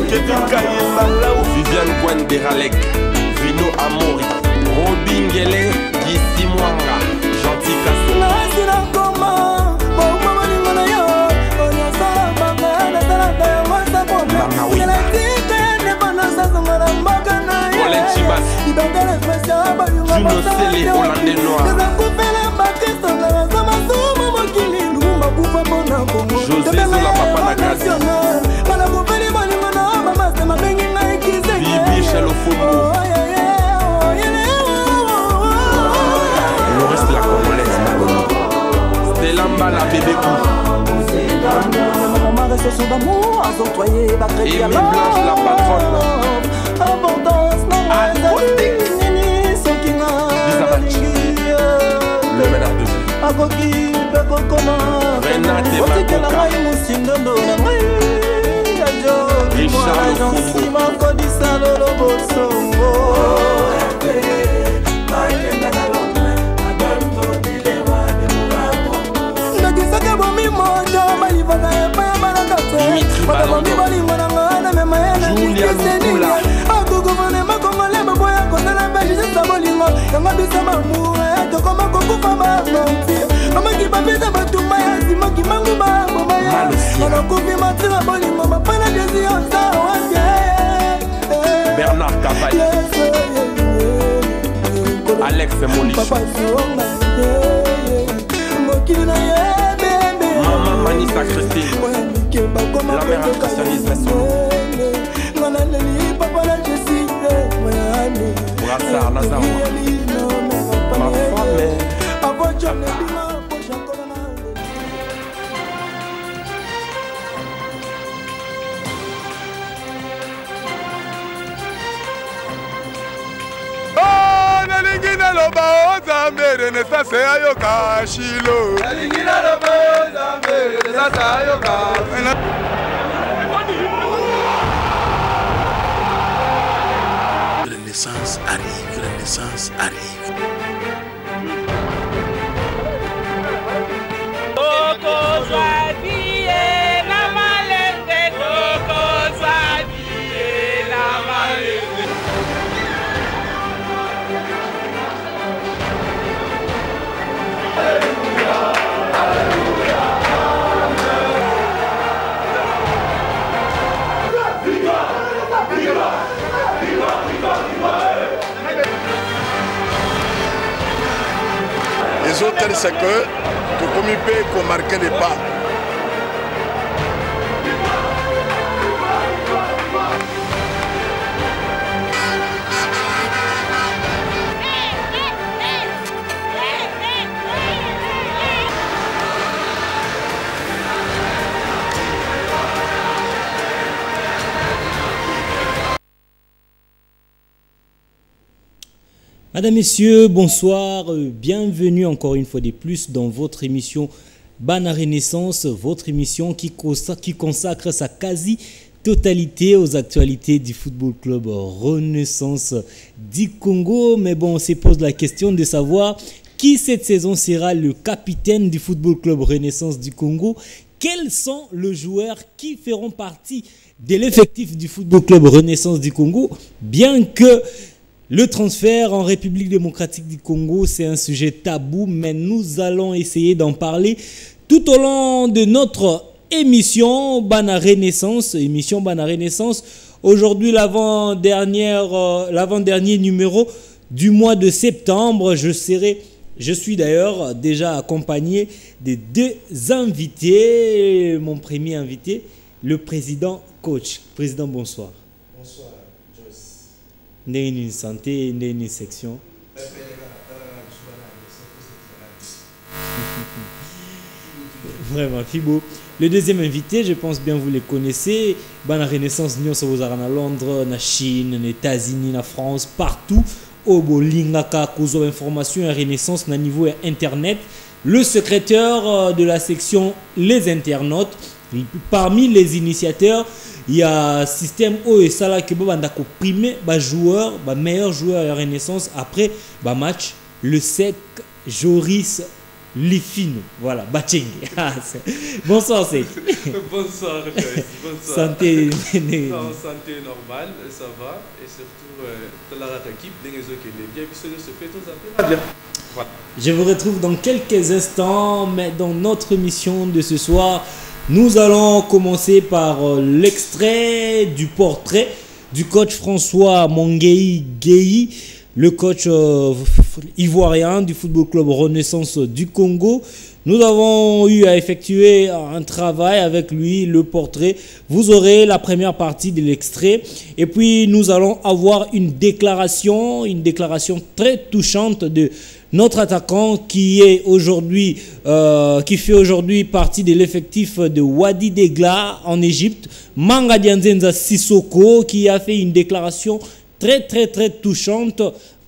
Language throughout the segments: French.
Kevin Kayemba, Viviane Gwenderalek, Vino Amori, Robin Gele, Gissi Mwanga, Gentil Kasso. Colin Chibas, Juno Sele, Hollandais Noir, José Zola Papa Nagasi, Bibi Chalofombo, le reste la Congolaise Maloni, Stella Mbala Bébé Kou, Amy Blanche la patronne, le ménage de vie, Renate Makoka, Richard Lofombo, Dimitri Balando, Julia Lukula, Bernard Cavaille, Alex Molichou, Maman Manissa Christine, la mère impressionniste Brassard Nazaroua, ma femme Renaissance ayoka Shilo. Renaissance arrive, Renaissance arrive. Les autres, c'est que tout comme il peut qu'on marque les pas. Madame, Messieurs, bonsoir, bienvenue encore une fois de plus dans votre émission Bana Renaissance, votre émission qui consacre sa quasi-totalité aux actualités du Football Club Renaissance du Congo. Mais bon, on se pose la question de savoir qui cette saison sera le capitaine du Football Club Renaissance du Congo. Quels sont les joueurs qui feront partie de l'effectif du Football Club Renaissance du Congo, bien que le transfert en République démocratique du Congo, c'est un sujet tabou, mais nous allons essayer d'en parler tout au long de notre émission Bana Renaissance. Aujourd'hui, l'avant-dernier numéro du mois de septembre. Je suis d'ailleurs déjà accompagné de deux invités. Mon premier invité, le président coach. Président, bonsoir. Bonsoir. Une santé, une section. Vraiment, Fibo. Le deuxième invité, je pense bien vous le connaissez. La Renaissance, nous sommes à Londres, en Chine, en États-Unis, en France, partout. Au Bolingaka, cause d'information et Renaissance, au niveau internet. Le secrétaire de la section Les Internautes. Parmi les initiateurs, il y a système OSALA qui va primer meilleur joueur à Renaissance après match. Le SEC Joris Lifino. Voilà, Bacheng. Bonsoir, c'est. Bonsoir, Joyce. Bonsoir. Santé. Santé normale, ça va. Et surtout, dans la équipe, des réseaux qui est bien, puisque se fait tout ça bien. Voilà. Je vous retrouve dans quelques instants, mais dans notre émission de ce soir, nous allons commencer par l'extrait du portrait du coach François Monguei Gueye, le coach ivoirien du Football Club Renaissance du Congo. Nous avons eu à effectuer un travail avec lui, le portrait. Vous aurez la première partie de l'extrait. Et puis, nous allons avoir une déclaration très touchante de notre attaquant qui est aujourd'hui, qui fait aujourd'hui partie de l'effectif de Wadi Degla en Égypte, Manga Dianzenza Sissoko, qui a fait une déclaration très touchante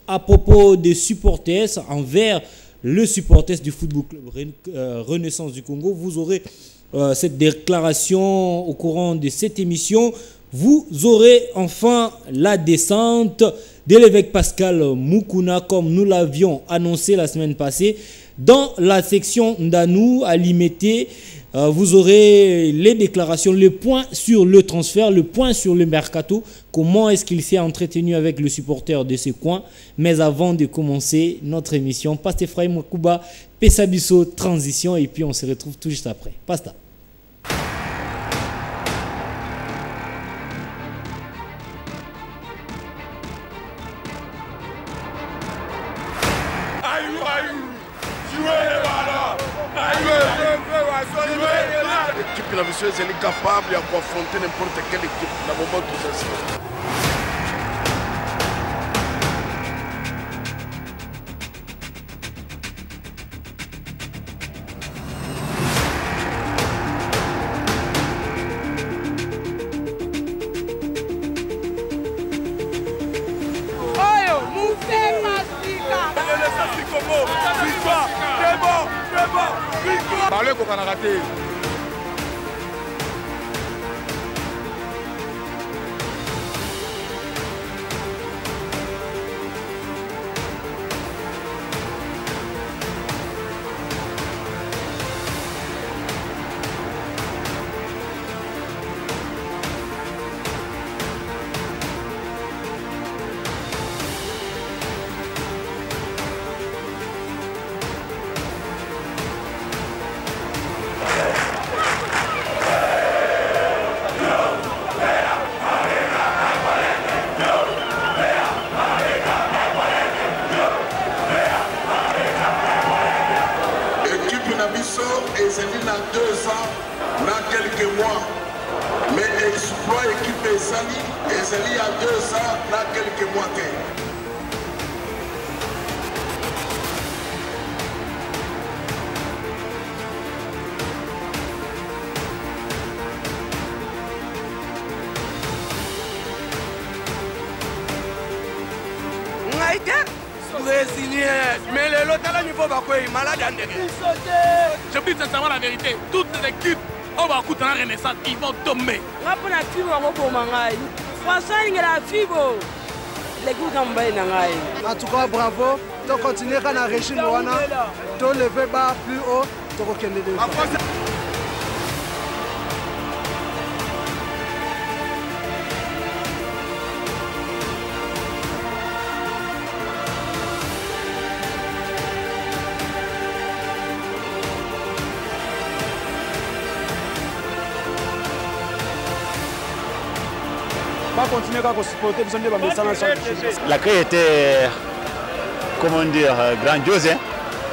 à propos des supporters envers le supporters du Football Club Renaissance du Congo. Vous aurez cette déclaration au courant de cette émission. Vous aurez enfin la descente de l'évêque Pascal Mukuna, comme nous l'avions annoncé la semaine passée. Dans la section Ndanou à Limité, vous aurez les déclarations, le point sur le transfert, le point sur le mercato, comment est-ce qu'il s'est entretenu avec le supporter de ce coin. Mais avant de commencer notre émission, Pasteur Ephraim Makuba, Pesabiso, transition, et puis on se retrouve tout juste après. Pasta. L'équipe navisseuse est capable d'affronter n'importe quelle équipe dans le moment tout ça. Qu'on a raté. Mais l'autre là, il faut pas quoi, il est malade. Je dis sincèrement la vérité, toutes les équipes, on va écouter la Renaissance, ils vont tomber. En tout cas, bravo. Donc continuer à la région, on lever bas plus haut, donc on L'accueil était, comment dire, grandiose, hein,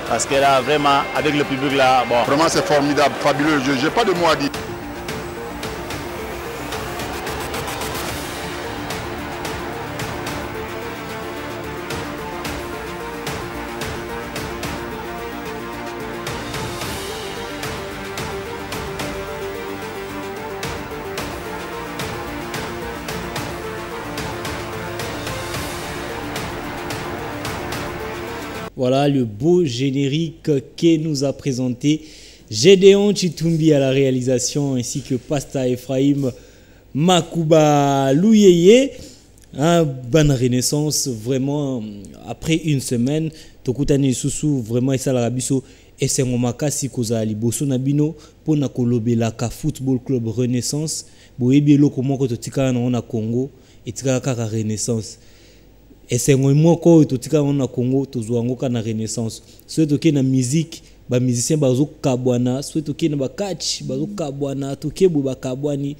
parce que là, vraiment, avec le public là, bon. Vraiment, c'est formidable, fabuleux. Je n'ai pas de mots à dire. Voilà le beau générique que nous a présenté Gédéon Chitumbi à la réalisation ainsi que Pasteur Ephraim Makuba Louyeye. Un bonne renaissance, vraiment, après une semaine. Tokutani Soussou, vraiment, Issa Larabiso, et c'est mon makasi koza liboso na bino pona kolobelaka football club Renaissance boyebi eloko moko totikala na Congo etikala kaka Renaissance et c'est moko totikala na Congo tozwango kana Renaissance so toke na musique ba musicien bazo kabwana so toke na ba catch bazo kabwana tokebu ba kabwani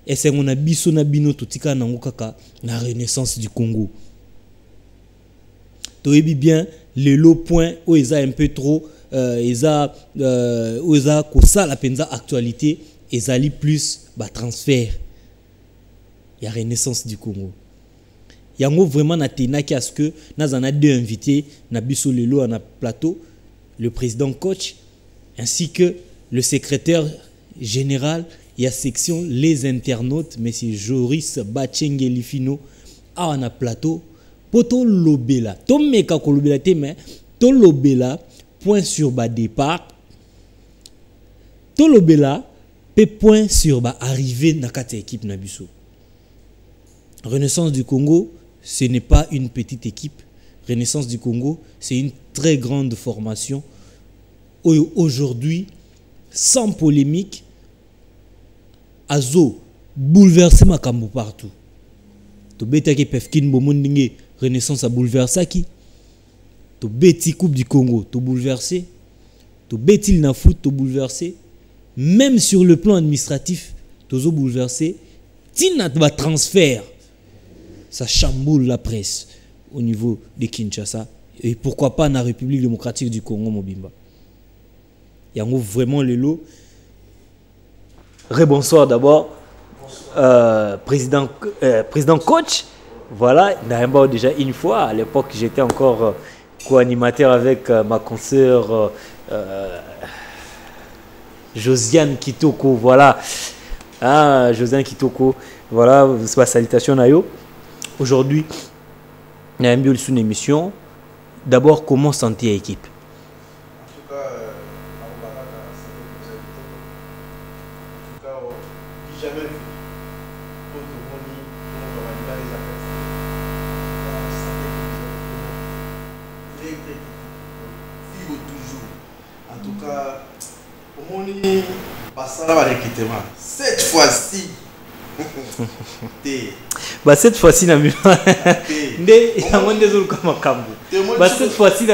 et c'est ngona biso na bino totikala nango kaka na Renaissance du Congo toyebi bien le lot point où ils a un peu trop ils a kosa la penza actualité ils ali plus ba transfert il y a Renaissance du Congo yango vraiment na tenaki à ce que nazana deux invités na biso lelo na plateau le président coach ainsi que le secrétaire général il y a section les internautes monsieur Joris Bachengelifino a na plateau poto lobela to meka ko lobela te mais to lobela point sur bas départ to lobela pe point sur bas arrivée na kati équipe na biso. Renaissance du Congo ce n'est pas une petite équipe. Renaissance du Congo c'est une très grande formation aujourd'hui sans polémique azo bouleverser makambo partout to betaki pefkin bomondinge Renaissance a bouleversé qui to beti coupe du Congo to bouleversé to beti na foot to bouleversé même sur le plan administratif to bouleversé tina ba transfert ça chamboule la presse au niveau de Kinshasa et pourquoi pas na République démocratique du Congo mobimba yango vraiment le lot. Rebonsoir d'abord président coach. Voilà, déjà une fois, à l'époque j'étais encore co-animateur avec ma consoeur Josiane Kitoko, voilà. Ah, Josiane Kitoko, voilà, c'est ma salutation Nayo. Aujourd'hui, on a une émission. D'abord, comment santé équipe? Cette fois-ci, cette fois-ci, cette fois-ci,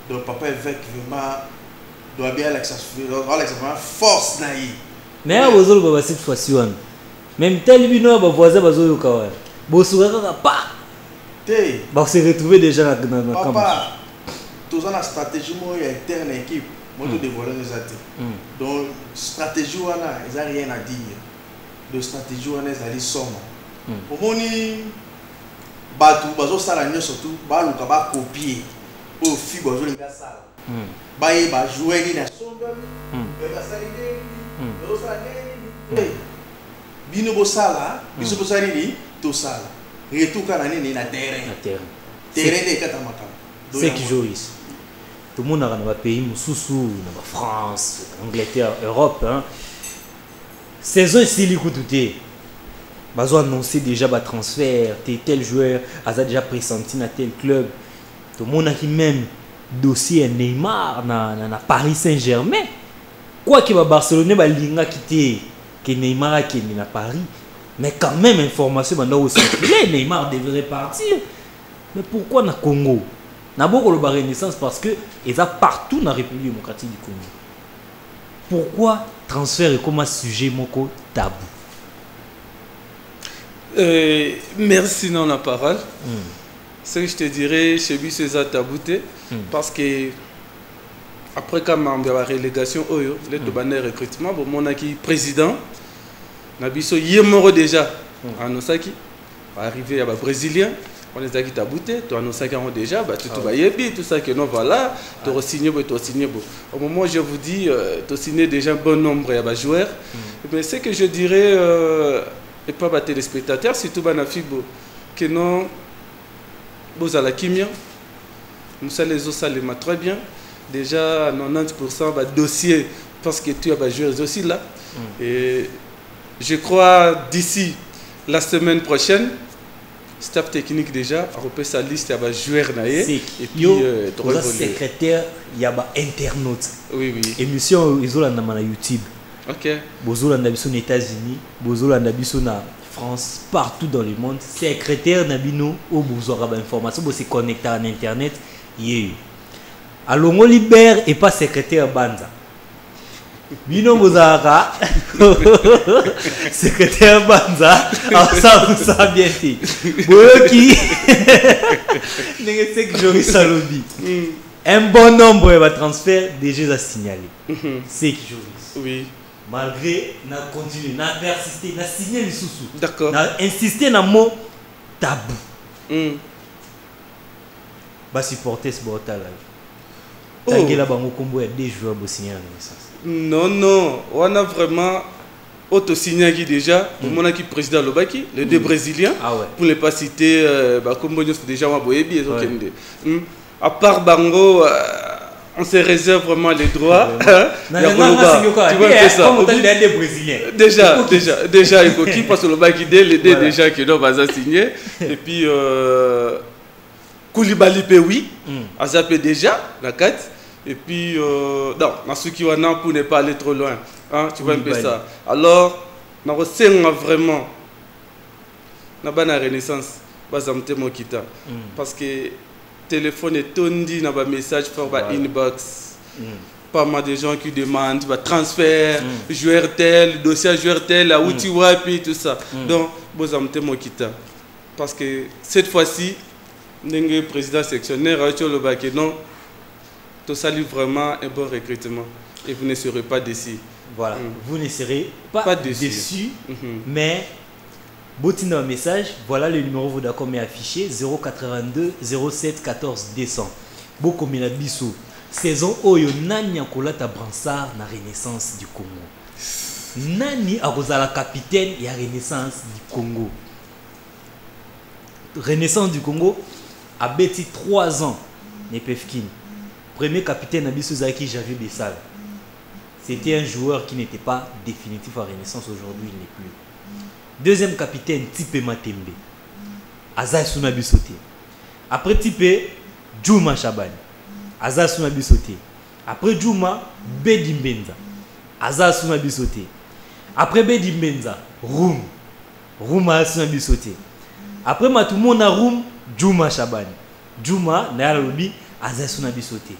donc papa évêque vraiment doit bien l'examen force naïe mais cette fois-ci même tel bino ba voisin bazo yoka bosoura pas te ba se retrouver déjà dans papa tous en stratégie moi interne équipe moi de dévoiler les athées donc stratégie wana ils a rien à dire de stratégie wana ils ali somme au moni batu bazo sala nyo surtout ba luka ba copier au figo bazo linga sala ba ye ba jouer ni na songa ba salide do salide bino bo sala biso bo salide to sala retour kana ni na terrain de katamaka c'est qui joue ici tout le monde a dans pays mususu na France Angleterre Europe hein saison ici likututé bazo annoncer déjà ba transfert tel joueur a déjà pressenti na tel club tout le monde a qui même dossier Neymar na Paris Saint-Germain quoi que Barcelone ba linga quitter que Neymar a qui na Paris mais quand même information maintenant aussi Neymar devrait partir mais pourquoi na Congo na beaucoup le Renaissance parce que ils a partout dans la République démocratique du Congo pourquoi transfert est comme un sujet moko tabou. Merci non la parole. Ce que je te dirais chez lui c'est ça tabouté parce que après quand on a la relégation oyo les deux recrutement bon mon aki président nabiso yemoro déjà en Osaki arrivé à ba brésilien on les a qui tabouté tu en Osaki déjà bah tu vas yebi tout ça que non voilà tu re-signé au moment où je vous dis tu signé déjà un bon nombre de joueurs mais ce que je dirais et pas les téléspectateurs surtout bana fibo que non vous à la kimia Moussa les ça les très bien. Déjà, 90% bah, dossier, parce que tu as bah, joué aussi là. Et je crois d'ici la semaine prochaine, staff technique déjà, a repris sa liste, il y a joueur naïe. Et puis, secrétaire, il y a internaute. Oui, oui. Émission, ils ont la YouTube. Ok. Bozo la aux États-Unis, Bozo la na France, partout dans le monde. Secrétaire Nabino, au Bozo a information, c'est connecté à Internet. Alors, on libère et pas secrétaire Banza. Bino Bozara, secrétaire Banza, ça vous ça bien fait. Boyoki, un bon nombre de transferts déjà signalé. C'est qui Joris. Oui. Malgré, on a continué, on a persisté, on a signé les sous-sous. D'accord. On a insisté dans le mot tabou. Va supporter ce bordel là. Tangela Bango Combo est des joueurs pour signer la Renaissance. Non, non. On a vraiment auto-signé déjà. Mon équipe président Lobaki, les deux Brésiliens. Ah ouais. Pour ne pas citer, Combo c'est déjà un boyebi. À part Bango, on se réserve vraiment les droits. Tu vois ça. Déjà, il faut qui passe au Lobaki les deux déjà qui doivent signer. Et puis, Koulibaly oui, Azapé déjà, la 4. Et puis, non, Masuki Wana pour ne pas aller trop loin. Hein, tu vois un peu ça. Alors, on a vraiment la Renaissance, parce que le téléphone est tondi dans un message pour inbox. Pas mal de gens qui demandent transfert, joueur tel, dossier joueur tel, à où tu vois, et puis tout ça. Donc, parce que cette fois-ci, le président sectionnaire a dit que non, tout ça livre vraiment un bon recrutement et vous ne serez pas déçus. Voilà, vous ne serez pas déçus, mais botin un message, voilà le numéro vous d'accord mais affiché 082 07 14 200. Beaucoup de biso saison oyo nani akola ta bransard na Renaissance du Congo. Nani akozala capitaine ya Renaissance du Congo. Renaissance du Congo a bêti 3 ans Nepefkin. Premier capitaine Abisso Zaki Javier Bessal. C'était un joueur qui n'était pas définitif à Renaissance, aujourd'hui il n'est plus. Deuxième capitaine Tipe Matembe. Azai Sunabisote. Après Tipe, Djouma Chabani. Azai Sunabisote. Après Djouma, Bedi Mbenza. Azai Sunabisote. Après Bedi Mbenza, Roum. Rouma Sunabisote. Après Matumona Roum, Djouma Chabani. Djouma, Nayalobi, Azai Sunabisote.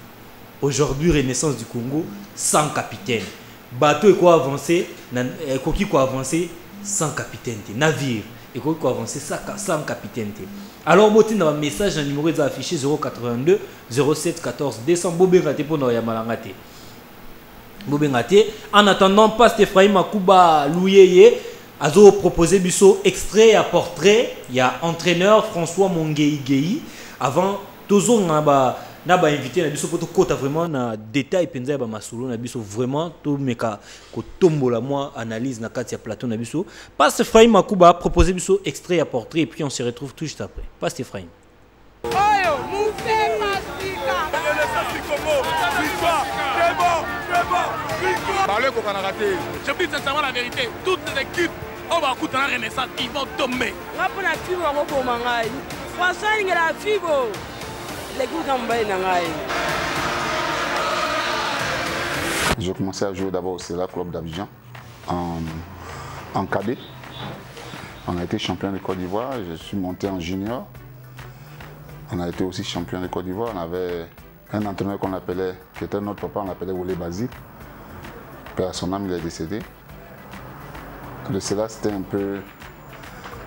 Aujourd'hui, Renaissance du Congo, sans capitaine. Bateau et quoi avancer, Koki quoi avancer, sans capitaine. Navire et Koki quoi avancer, sans capitaine. Alors, vous avez un message, un numéro affiché 082 07 14 200. Bobengate pour nous Yamalangate. Bobengate. En attendant, Pasteur Ephraim Makuba Louyeye a proposé biso extrait à portrait. Il y a entraîneur François Mongei Gueye. Avant, Tozo n'a pas invité na biso pour tout vraiment na détail penza ba masolo na biso vraiment tout meka ko tombola moi analyse na katia plateau na biso. Pasteur Ephraim Makuba a proposé biso extrait à portrait et puis on se retrouve tout juste après. Pasteur Ephraim. Parlez qu'on a raté. Je dis sincèrement la vérité. Toutes les équipes, on va écouter la Renaissance, ils vont tomber. J'ai commencé à jouer d'abord au CELA Club d'Abidjan en cadet. On a été champion de Côte d'Ivoire, je suis monté en junior. On a été aussi champion de Côte d'Ivoire. On avait un entraîneur qu'on appelait, qui était notre papa, on l'appelait Wole Basile. Père son âme, il est décédé. Le CELA, c'était un peu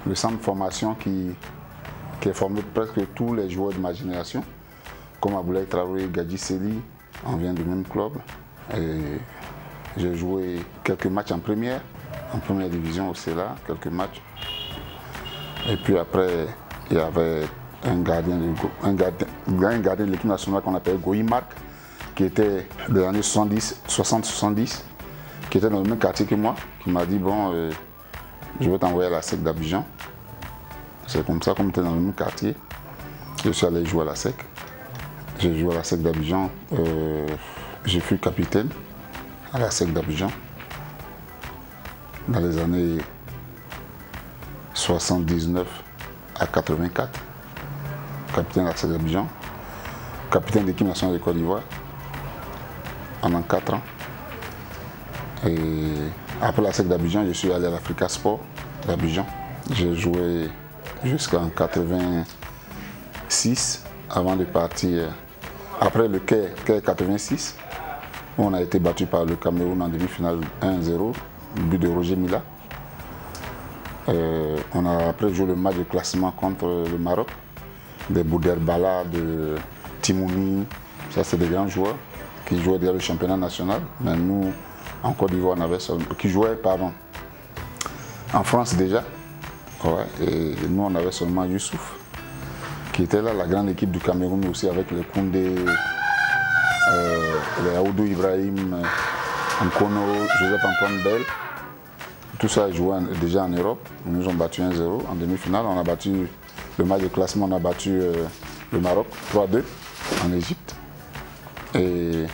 le centre de formation qui a formé presque tous les joueurs de ma génération. Comme Aboulaye Traoré, Gadji Seli, on vient du même club. J'ai joué quelques matchs en première division au CELA, quelques matchs. Et puis après, il y avait un gardien de l'équipe nationale qu'on appelait Goyi Marc, qui était des années 60-70, qui était dans le même quartier que moi, qui m'a dit bon, je vais t'envoyer à la SEC d'Abidjan. C'est comme ça, comme tu es dans le même quartier, je suis allé jouer à la SEC. J'ai joué à la SEC d'Abidjan. Je fus capitaine à la SEC d'Abidjan dans les années 79 à 84. Capitaine de la SEC d'Abidjan. Capitaine de l'équipe nationale de Côte d'Ivoire pendant 4 ans. Et après la SEC d'Abidjan, je suis allé à l'Africa Sport d'Abidjan. J'ai joué jusqu'en 86 avant de partir. Après le Caire 86, où on a été battu par le Cameroun en demi-finale 1-0, but de Roger Mila. On a après joué le match de classement contre le Maroc, de Bouderbala, de Timouni. Ça, c'est des grands joueurs qui jouaient déjà le championnat national. Mais nous, en Côte d'Ivoire, on avait seulement, qui jouaient, pardon, en France déjà. Ouais, et nous, on avait seulement Youssouf, qui était là, la grande équipe du Cameroun aussi, avec les Koundé, les Aoudou Ibrahim, Nkono, Joseph Antoine Bell. Tout ça jouait déjà en Europe. Nous nous ont battu 1-0 en demi-finale. On a battu le match de classement, on a battu le Maroc 3-2 en Égypte. Et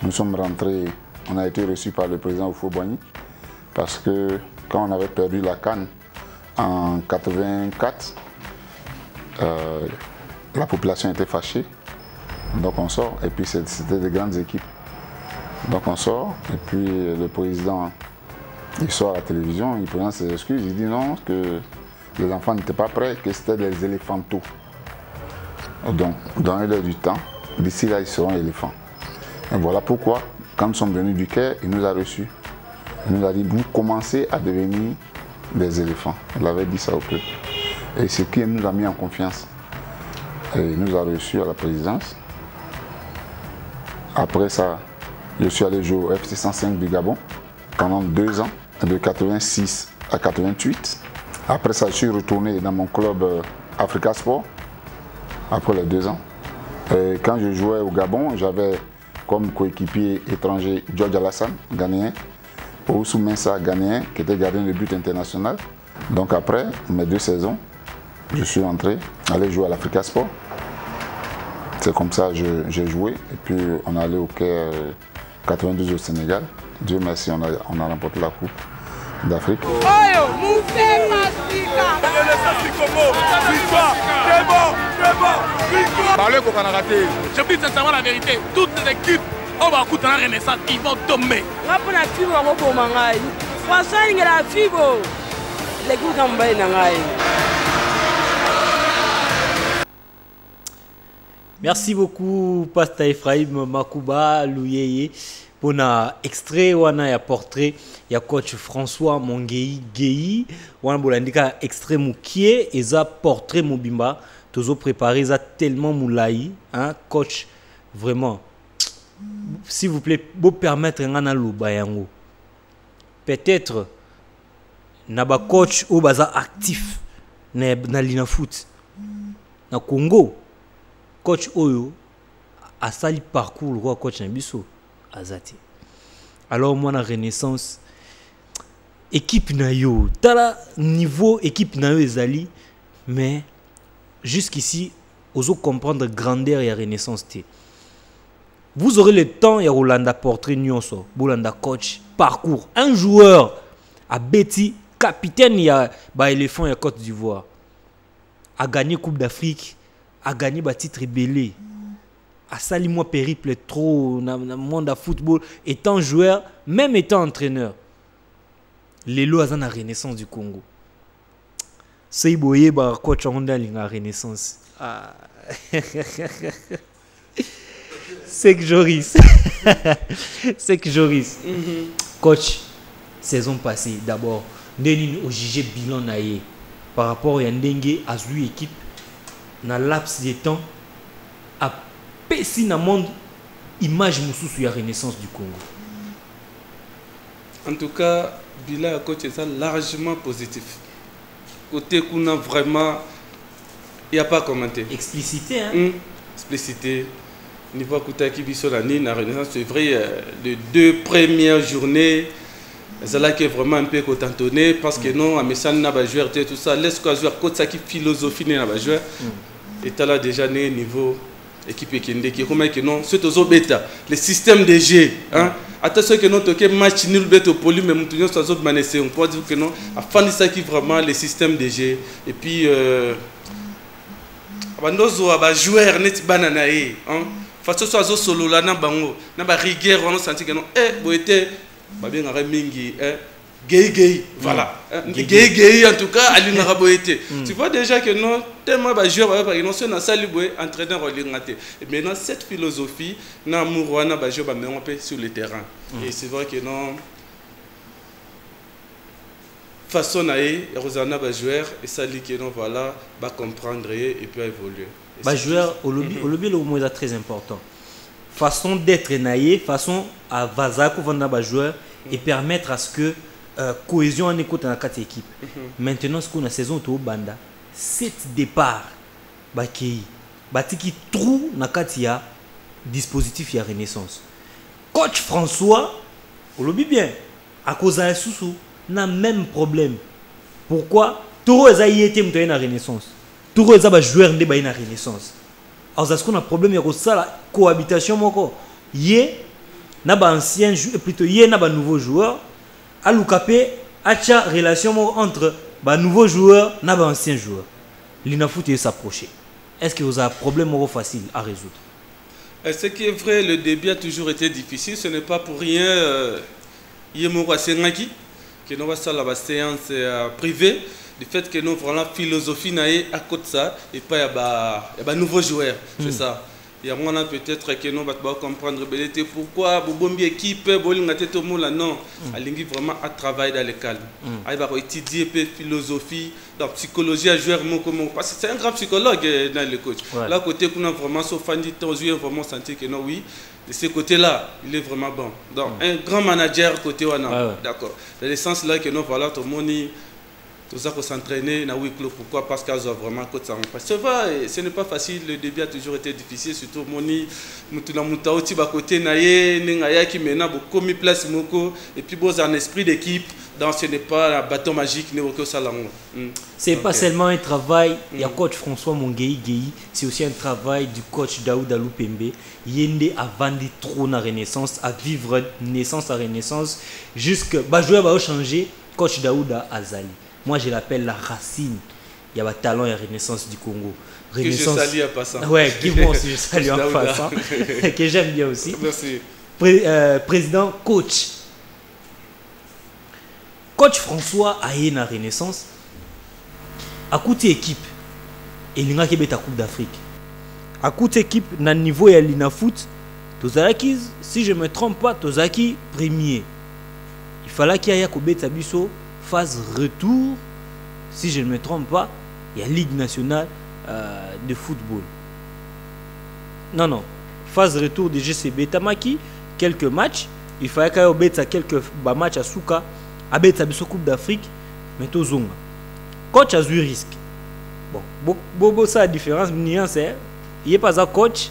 nous sommes rentrés, on a été reçus par le président Houphouët-Boigny parce que quand on avait perdu la CAN en 84, la population était fâchée. Donc on sort, et puis c'était des grandes équipes. Donc on sort, et puis le président, il sort à la télévision, il présente ses excuses, il dit non, que les enfants n'étaient pas prêts, que c'était des éléphantaux. Donc, dans l'heure du temps, d'ici là, ils seront éléphants. Et voilà pourquoi, quand nous sommes venus du Caire, il nous a reçus. Il nous a dit, vous commencez à devenir des éléphants. Il avait dit ça au peuple. Et c'est qui nous a mis en confiance. Et il nous a reçus à la présidence. Après ça, je suis allé jouer au FC 105 du Gabon pendant 2 ans, de 86 à 88. Après ça, je suis retourné dans mon club Africa Sport, après les 2 ans. Et quand je jouais au Gabon, j'avais comme coéquipier étranger George Alassane, ghanéen, Oussou Mensa, ghanéen, qui était gardien de but international. Donc après mes 2 saisons, je suis rentré, allé jouer à l'Africa Sport. C'est comme ça que j'ai joué. Et puis on est allé au Caire 92 au Sénégal. Dieu merci, on a remporté la Coupe d'Afrique. Je dis sincèrement la vérité, toutes les équipes, on va écouter la Renaissance, ils vont tomber. Merci beaucoup, Pasteur Ephraim Makuba Louyeye, pour un extrait ou un portrait. Il y a coach François Mongei Gueye, ou un bolandika extrait moukié et ça portrait Mobimba. Tous préparé, ça tellement moulaï, hein, coach, vraiment. S'il vous plaît, vous permettre un loubayango. Peut-être, naba coach ou baza actif, na lina foot, na Congo. Coach Oyo a sali parcours le coach Nabiso Azati. Alors moi la Renaissance équipe na yo tala niveau équipe na yo ezali mais jusqu'ici ozo comprendre grandeur et Renaissance té. Vous aurez le temps ya Rolanda portrait nyonso, Bolanda coach parcours un joueur a Betty capitaine ya ba éléphant ya Côte d'Ivoire a gagné Coupe d'Afrique, a gagné le titre belé, a sali moi périple trop dans le monde de football, étant joueur, même étant entraîneur. Lelo a la Renaissance du Congo. C'est boye ba coach Honda la Renaissance. Ah. C'est que Joris. C'est que Joris. Coach, saison passée, d'abord, Denis au jugé bilan naïe par rapport à Ndengue à lui équipe. Dans le laps de temps, à pessi dans le monde, image sur la Renaissance du Congo. En tout cas, Bila coach est largement positif. Côté qu'on a vraiment, il n'y a pas à commenter. Explicité, hein? Explicité. Niveau Koutaki Bissolani, la Renaissance, c'est vrai, les 2 premières journées, c'est là qui est vraiment un peu contentonné parce que non, à Messan n'a pas joué tout ça. Laisse quoi jouer, côté ça qui philosophie n'a pas joué. Et tu as là déjà né niveau équipe qui comment que non c'est aux bêta le système de jeu hein attention que non toqué match nul bête au poli mais mutunyo soit autres manessé on peut dire que non afin de ça qui vraiment le système de jeu et puis abandozo aba joueur net banana hein façon soit zo solo là na bango na ba rigueur on senti que non boité ba bien ngara mingi gay voilà gay en tout cas ali ngara boité tu vois déjà que non tellement ba joueur ba non c'est na sali boy entraîneur olingate et maintenant cette philosophie na amour wana ba joueur ba me on sur le terrain et c'est vrai que non façon naé Rosana ba joueur et ça dit que non voilà va comprendre et puis évoluer ba joueur au lobby le mot est très important façon d'être naé façon à vazako vendre ba joueur et permettre à ce que cohésion en écoute dans la quatre équipes maintenant ce qu'on a saison to banda 7 départs ba ki batiki trou na katia dispositif ya renaissance coach François au lobby bien à cause d'un sous n'a même problème. Pourquoi? Tout le monde été dans la renaissance. Tout le monde joueur de la renaissance. Alors est-ce qu'on a problème avec ça la cohabitation moko? Yé na ba ancien joueur plutôt yé na ba nouveau joueur. A l'ukapé acha relation entre ba nouveau joueur na ba ancien joueur. L'ina foot s'approcher. Est-ce que vous avez un problème facile à résoudre? Ce qui est vrai, le début a toujours été difficile. Ce n'est pas pour rien. Yemoro Sengaki que nous avons la séance privée du fait que nous avons la philosophie à côté de ça et pas il y a nouveaux joueurs c'est ça il y a moins peut-être que nous allons comprendre pourquoi Bobombi équipe non alingi vraiment à travailler dans le calme il va étudier philosophie dans psychologie à jouer parce que c'est un grand psychologue dans le coach là côté qu'on a vraiment sauf vraiment senti que non oui de ce côté-là, il est vraiment bon. Donc, un grand manager côté Wana. D'accord. Dans le sens là que nous, voilà, tout le monde, tout ça pour s'entraîner, na oui, pourquoi? Parce qu'ils ont vraiment côté ça. C'est vrai, ce n'est pas facile. Le début a toujours été difficile, surtout moni, mutuna mutaoti ba côté naye, nengaya qui maintenant beaucoup mis place moko, et puis bon, un esprit d'équipe. Donc, ce n'est pas un bâton magique, n'est aucun salon. C'est pas seulement un travail, il y a coach François Mongei, c'est aussi un travail du coach Daouda Lupembe. Yende a vendu trop na renaissance, à vivre naissance à renaissance, jusque bah joueur va changer. Coach Daouda Azali. Moi je l'appelle la racine. Il y a un talent et renaissance du Congo. Renaissance. Que je salue en passant. Ouais, Guy aussi je salue en passant. Que j'aime bien aussi. Merci. Président coach. Coach François a eu la renaissance. A côté équipe. Et il a eu la Coupe d'Afrique. À côté équipe, dans le niveau de l'Ina Foot, Tozaki, si je ne me trompe pas, Tozaki premier. Il fallait qu'il y ait Kobe Tabiso phase retour, si je ne me trompe pas, il y a Ligue nationale de football. Non, phase retour de GCB Tamaki, quelques matchs. Il fallait qu'il y ait quelques matchs à Souka, à Tabiso Coupe d'Afrique, mais Tozonga. Coach a eu risque. Bon, ça la différence, nuance, c'est. Il n'est pas un coach.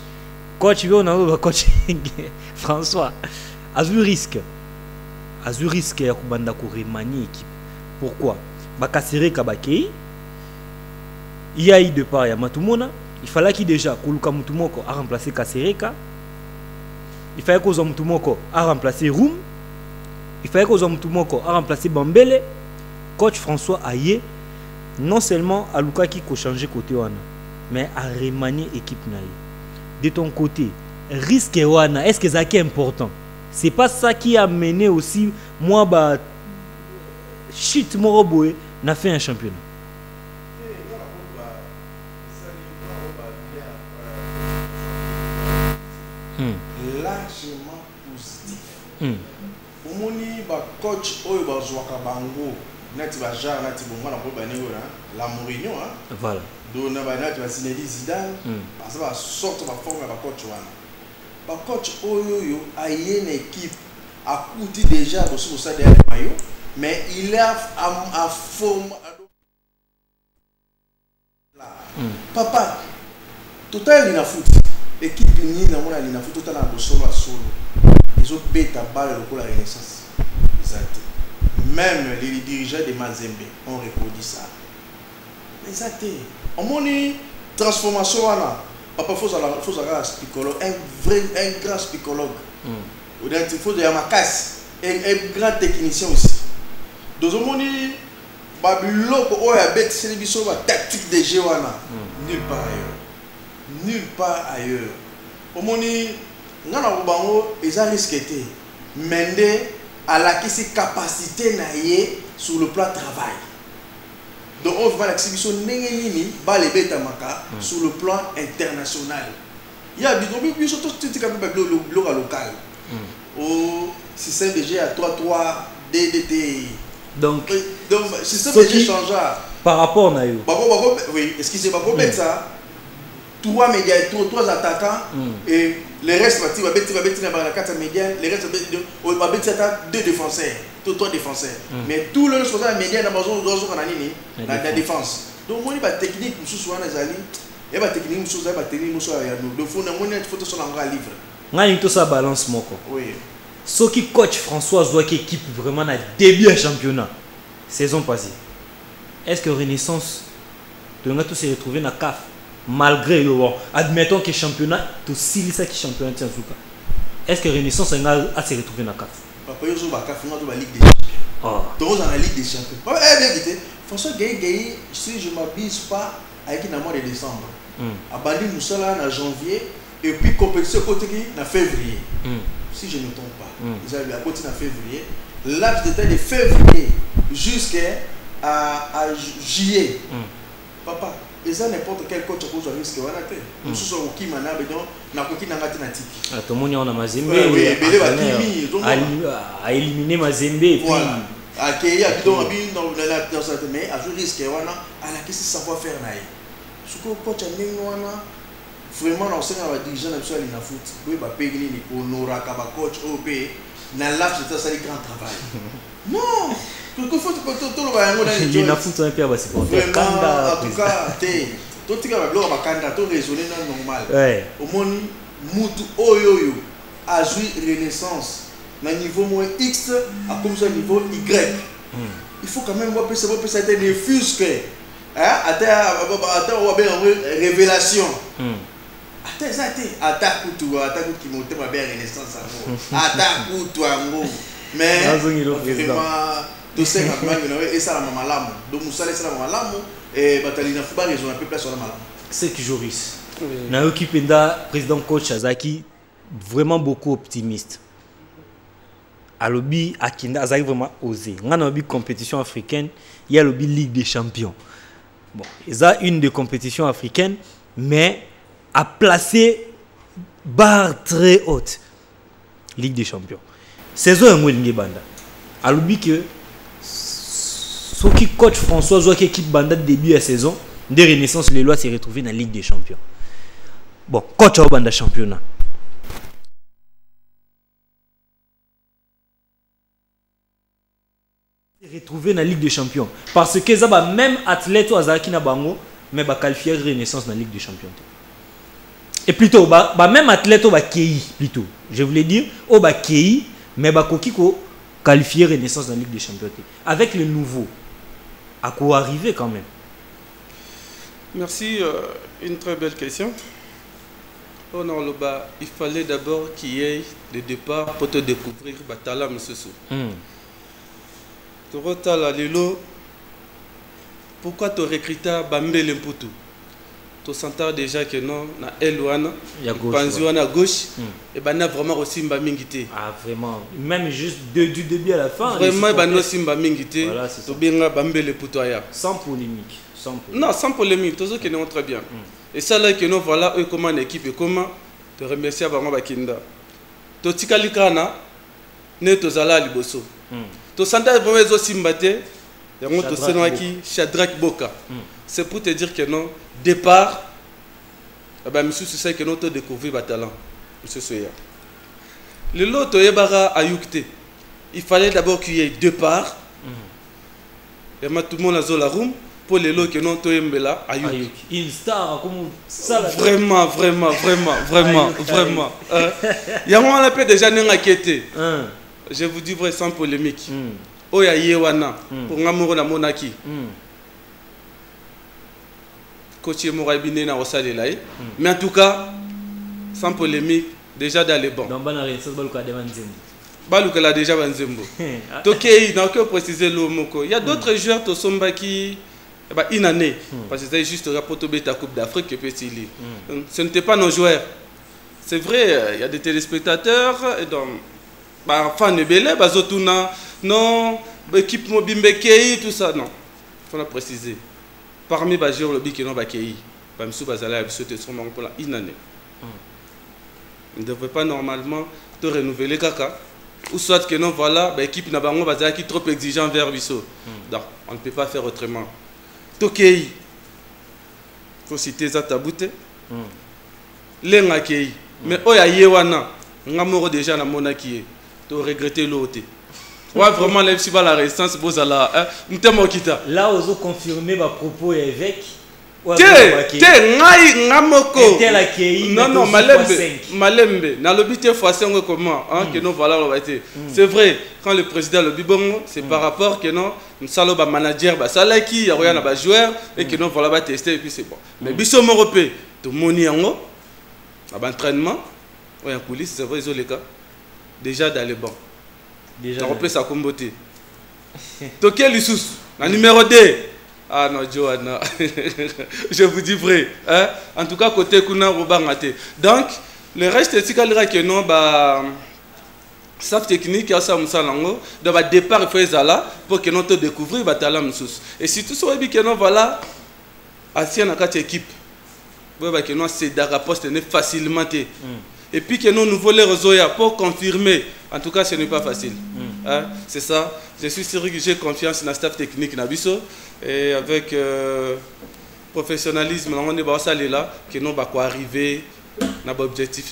Coach, on a un coach François. A eu risque. A eu risque de remanier l'équipe. Pourquoi? Bakasere Kabakei. Il y a eu de part à Matumona. Il fallait qu'il déjà Koluka Mutumoko a remplacé Kasereka. Il fallait que Mutumoko a remplacé Roum. Il fallait que Mutumoko a remplacé Bambele. Coach François Aye. Non seulement à Lukaki qui a changé côté Wana, mais à remanier l'équipe. De ton côté, risque Wana, est-ce que ça est important? C'est pas ça qui a mené aussi, moi, bah, shit, Moroboé, n'a fait un championnat. Largement positif. Au moni, bah, coach, Oyo, bah, Zouakabango. Nati va jar nati bongo na ko bani wona la Mourinho hein voilà do na ba nati va Zinedine Zidane parce que va sorte va former ba coach wana ba coach oyo a une équipe a coûté déjà pour ça derrière maillot mais il a à forme papa total ina foot équipe ni na mona ina foot total na solo ils ont bêta balle le la renaissance exact. Même les dirigeants de Mazembe ont reconnu ça. Mais ça, on a une transformation. Papa, il faut un psychologue, un grand psychologue. Il faut de ma casse, un grand technicien aussi. Dans le monde, la tactique de Géwana, nulle part ailleurs. Nulle part ailleurs. Au monde, ils ont risqué. Mende à la capacité sur le plan travail. Donc on va l'exhibition sur le plan international. Il y a des choses qui sont local. Au système de G à 3-3 DDT. Donc système de G change. Par rapport à eux. Oui, excusez-moi, ça. 3 médias, 3 attaquants et le reste les restes 2 défenseurs, 3 défenseurs. Mais tout le reste médias dans la défense. Donc on a technique pour il y a technique pour donc faut livre. Balance moko. Oui. Ce qui coach François Zoua qui équipe vraiment à début à championnat saison passée. Est-ce que Renaissance de tout se retrouver dans CAF malgré le admettons que le championnat tout si ça qui championnat tient souka. Est-ce que Renaissance a se retrouver dans CAF? Papa yo ba CAF on a la Ligue des Champions. Donc dans la Ligue des Champions. Papa bien dit François gagné si je m'abuse pas avec le mois de décembre. A bandi Moussala en janvier et puis compétition côté en février. Si je ne me trompe pas. Ils avaient à côté en février. Laps de temps de février jusqu'à juillet. Papa, et ça n'importe quel coach qui a risque de rater. Nous sommes qui maintenant na koki na ngati na tiki. Tout le monde on a Mazembe. A éliminer Mazembe et puis accueillir bidon dans cette mais à jouer risque wana à la question savoir faire naï. Ce que coach a wana vraiment na osena ba dirigeant na biso na foot. Oui ba payer ni honora ka ba coach OP na laps de ça c'est grand travail. Non. Tout le faut tout le bayango dans les na foot un peu ba supporter kanda en tout cas tout tika ba bloc ba kanda to raisonner normal. Au monde mutu oyoyo a joué Renaissance na niveau moins X à comme ça niveau Y. Il faut quand même voir que ça ne fuse que attends on va bien révélation. Attends ça attaque qui monte ma bien Renaissance attaque toi mais vraiment tout ça et ça la malamu donc Moussala ça la malamu et Batalina Fuba ils ont un peu place sur la malamu c'est qui Joris na Okipenda président coach Azaki vraiment beaucoup optimiste à lobby Akinda Azaki vraiment osé on a lobby compétition africaine il y a lobby Ligue des Champions bon ils a une des compétitions africaines mais à placer barre très haute Ligue des Champions saison un mois banda à lobby que ce qui coach François Zoua qui équipe banda début de la saison de Renaissance les lois s'est retrouvé dans la Ligue des Champions bon coach au banda championnat retrouvé dans la Ligue des Champions parce que ça va même athlète ou Azaki na bango mais va qualifier Renaissance dans la Ligue des Champions et plutôt même athlète ou KI plutôt je voulais dire au KI mais va kokiko qualifier Renaissance dans la Ligue des Champions avec le nouveau à quoi arriver quand même. Merci, une très belle question. Oh non, il fallait d'abord qu'il y ait le départ pour te découvrir Batala Moussou. Torotala Lilo, pourquoi tu recruta Bambele Mputu? Tu sentais déjà que non, na Elouana, Panzouana à gauche, et ben vraiment aussi Mbamingité. Ah vraiment, même juste du début à la fin. Vraiment, ben aussi Mbamingité. Voilà, c'est ça. Tu bien Bambele Mputoya. Sans polémique. Non, sans polémique, tout ce qui est très bien. Et ça là que nous voilà, eux comment l'équipe et comment te remercier avant Bakinda. Tu tikalikana, ne te zala liboso. Tu sentais vraiment aussi Mbate, et on te senaki Shadrach Boka. C'est pour te dire que non. Départ, monsieur c'est que nous avons découvert le talent. Monsieur Soya. Le lot à Yukte. Il fallait d'abord qu'il y ait départ. Et tout le monde a la room pour les lots que nous avons à Yukte. Une star comme ça. Vraiment. Il y a un peu déjà inquiété. Je vous dis vrai sans polémique. Oya Yewana pour Ngamour na Monaki. coach Mourabine na Osale là. Mais en tout cas, sans polémique, déjà dans les bancs. Dans Bana Renaissance, Baluka de Banzembo. Baluka l'a déjà Banzembo. Tokei, donc que préciser le moko. Il y a d'autres joueurs Tosomba qui une année, parce que c'est juste rapporté la Coupe d'Afrique que peut lire. Ce n'était pas nos joueurs. C'est vrai, il y a des téléspectateurs, et donc, fan de Belé, Bazotuna, non, équipe Mobimbekei, tout ça, non. Il faut la préciser. Parmi les joueurs, le Biki non Bakei, Bamsou Bazala, Bamsou Tesson, pour une année. On ne devrait pas normalement te renouveler Kaka. Ou soit que non, voilà, l'équipe n'a pas qui est trop exigeant vers Bissot. Donc, on ne peut pas faire autrement. Tokei, il faut citer Zatabouté. L'Engakei. Mais Oya Yewana, on a déjà la monarchie. Tu as regretté l'autre. Ouais, vraiment, là, si la résistance, vous allez. Là, vous avez confirmé ma propos évêque. Non, Malembe, dans le but de comment que nous voilà. C'est vrai, quand le président le bibongo, c'est par rapport que non, nous sommes un manager, il y a un joueur et que nous voilà tester et puis c'est bon. Mais biso européen, tout le monde y a un entraînement, en coulisses, c'est vrai, les cas. Déjà dans les bancs. Déjà. On peut ça comboter. Toké Lissous, la numéro 2. Ah non, Johanna, je vous dis vrai. Hein? En tout cas, côté Kuna, Robangate. Donc, le reste, c'est que non, staff technique, il y a ça, de départ, il faut être là pour que nous te découvrir le talent. Et si tout ça, que non, voilà, assis dans quatre équipes, que nous, c'est d'araposte facilement. Et puis que nous, nous voulons les pour confirmer. En tout cas, ce n'est pas facile. Hein? C'est ça. Je suis sûr que j'ai confiance dans le staff technique Nabiso et avec professionnalisme, on est là que nous allons arriver à l'objectif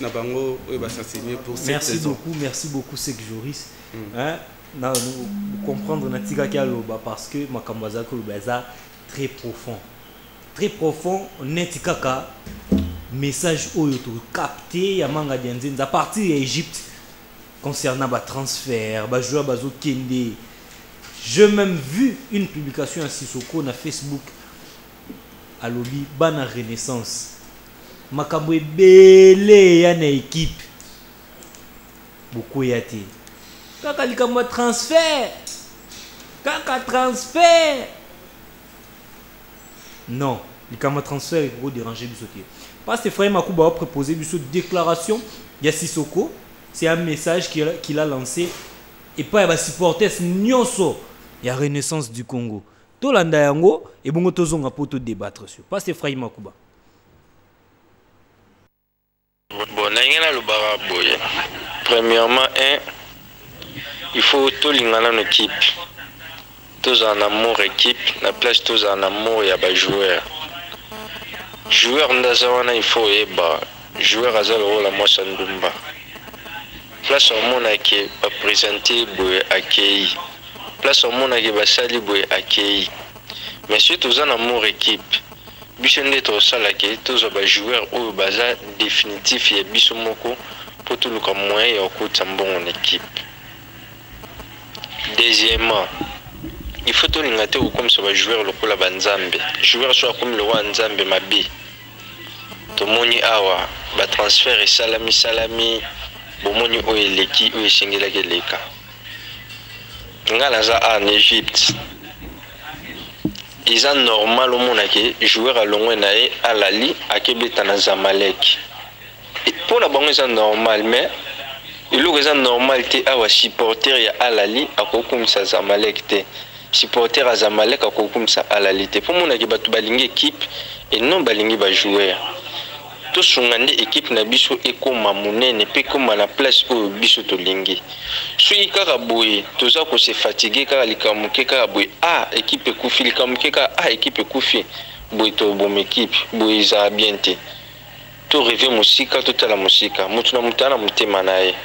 pour cette saison. Merci beaucoup, Sek Joris. Nous comprendre parce que Makambaza est très profond. Très profond, on est kaka message où tu capté à partir de l'Égypte concernant le transfert, les joueurs Bazo Kende. J'ai même vu une publication à Sissoko na Facebook à l'Obi Bana Renaissance. Makambo belé ya na équipe. Beaucoup yate. Kaka likambo transfert. Kaka transfert. Non, likambo transfert est pour déranger Bissoté. Parce que Frère Makuba a proposé une déclaration ya Sissoko. C'est un message qu'il a lancé. Et pas les supporters nyonso ya Renaissance du Congo. Tolanda yango et bongo tozonga pour débattre sur. Pas c'est Frère Makuba. Bon, nangena le baraboye. Premièrement, il faut tout l'ingana une équipe. Tous en amour équipe, la place tous en amour ya ba joueur. Joueur ndazawana il faut eba. Joueur azalo la moissandumba. Place au monde qui va présenter boy accueilli. Place au monde qui va saluer boy accueilli. Mais si tous en amour équipe, bichonde to sala qui tous les joueurs ou baza définitif et bisomoko pour tout le moyen et au tambon en équipe. Deuxièmement, il faut tout l'ingate ou comme ce joueur le la banzambe. Joueur soit comme le roi nzambe mabi. To moni awa ba transfert et salami. Bomoni oeleki ou esengela keleka. Ngala za en Égypte. Ils ont normal au monde que joueur à longue nae à Lali à Kebeta na Zamalek. Et pour la banque c'est normal mais il est normal que awa supporter ya à Lali à kokum sa Zamalek te. Supporter à Zamalek à kokum sa à Lali te. Pour mon que batu balingi équipe et non balingi ba joueur. Tout songande équipe na biso ekoma munene pe koma na place o biso to lingi. Sui kaka boye toza ko se fatiguer kaka likamuke kaka boye équipe ekufi likamuke kaka équipe ekufi boye to bom équipe boye za bien te. To rêver musika to tala musika mutu na mutana mutema nae.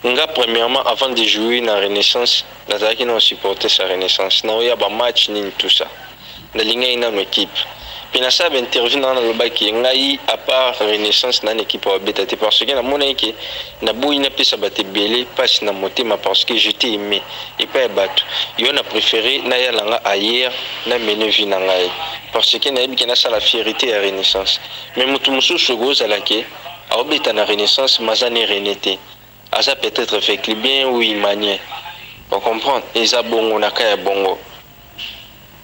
Nga premièrement avant de jouer na Renaissance nazaki na supporter sa Renaissance na oya ba match nini tout ça. Na linga ina équipe. Puis na sabe interview dans le bac ngai à part Renaissance dans l'équipe au bêta parce que na mona que na boui na pesa baté belé passe na motema parce que j'étais aimé et pas battu. Yo na préféré na ya langa ailleurs na menu vi na ngai. parce que nayebi ke nasala fierté ya Renaissance. Mais mutu mosusu ozalaki aobeta na Renaissance mazane renete. Asa peut-être fait bien ou imanier. On comprend. Eza bongo na kaya bongo.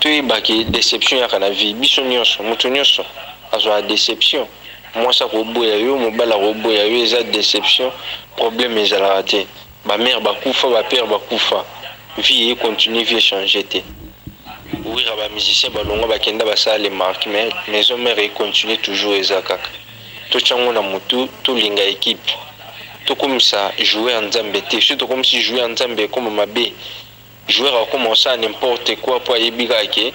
Tu baki déception ya kana vie. Biso nyonso, mutu nyonso azwa déception. Moi ça roboya yo, mobala roboya yo eza déception, problème ezala raté. Ba mère ba kufa, ba père ba kufa. Vie et continue vie changer té. Oui, ba musicien ba longa ba kenda ba sala les marques mais maison mère et continue toujours ezaka. To chango na mutu, to linga équipe. Tout comme ça, jouer en Zambie, surtout comme si jouer en Zambie comme Mabé. Jouer a commencé à n'importe quoi pour Ebigake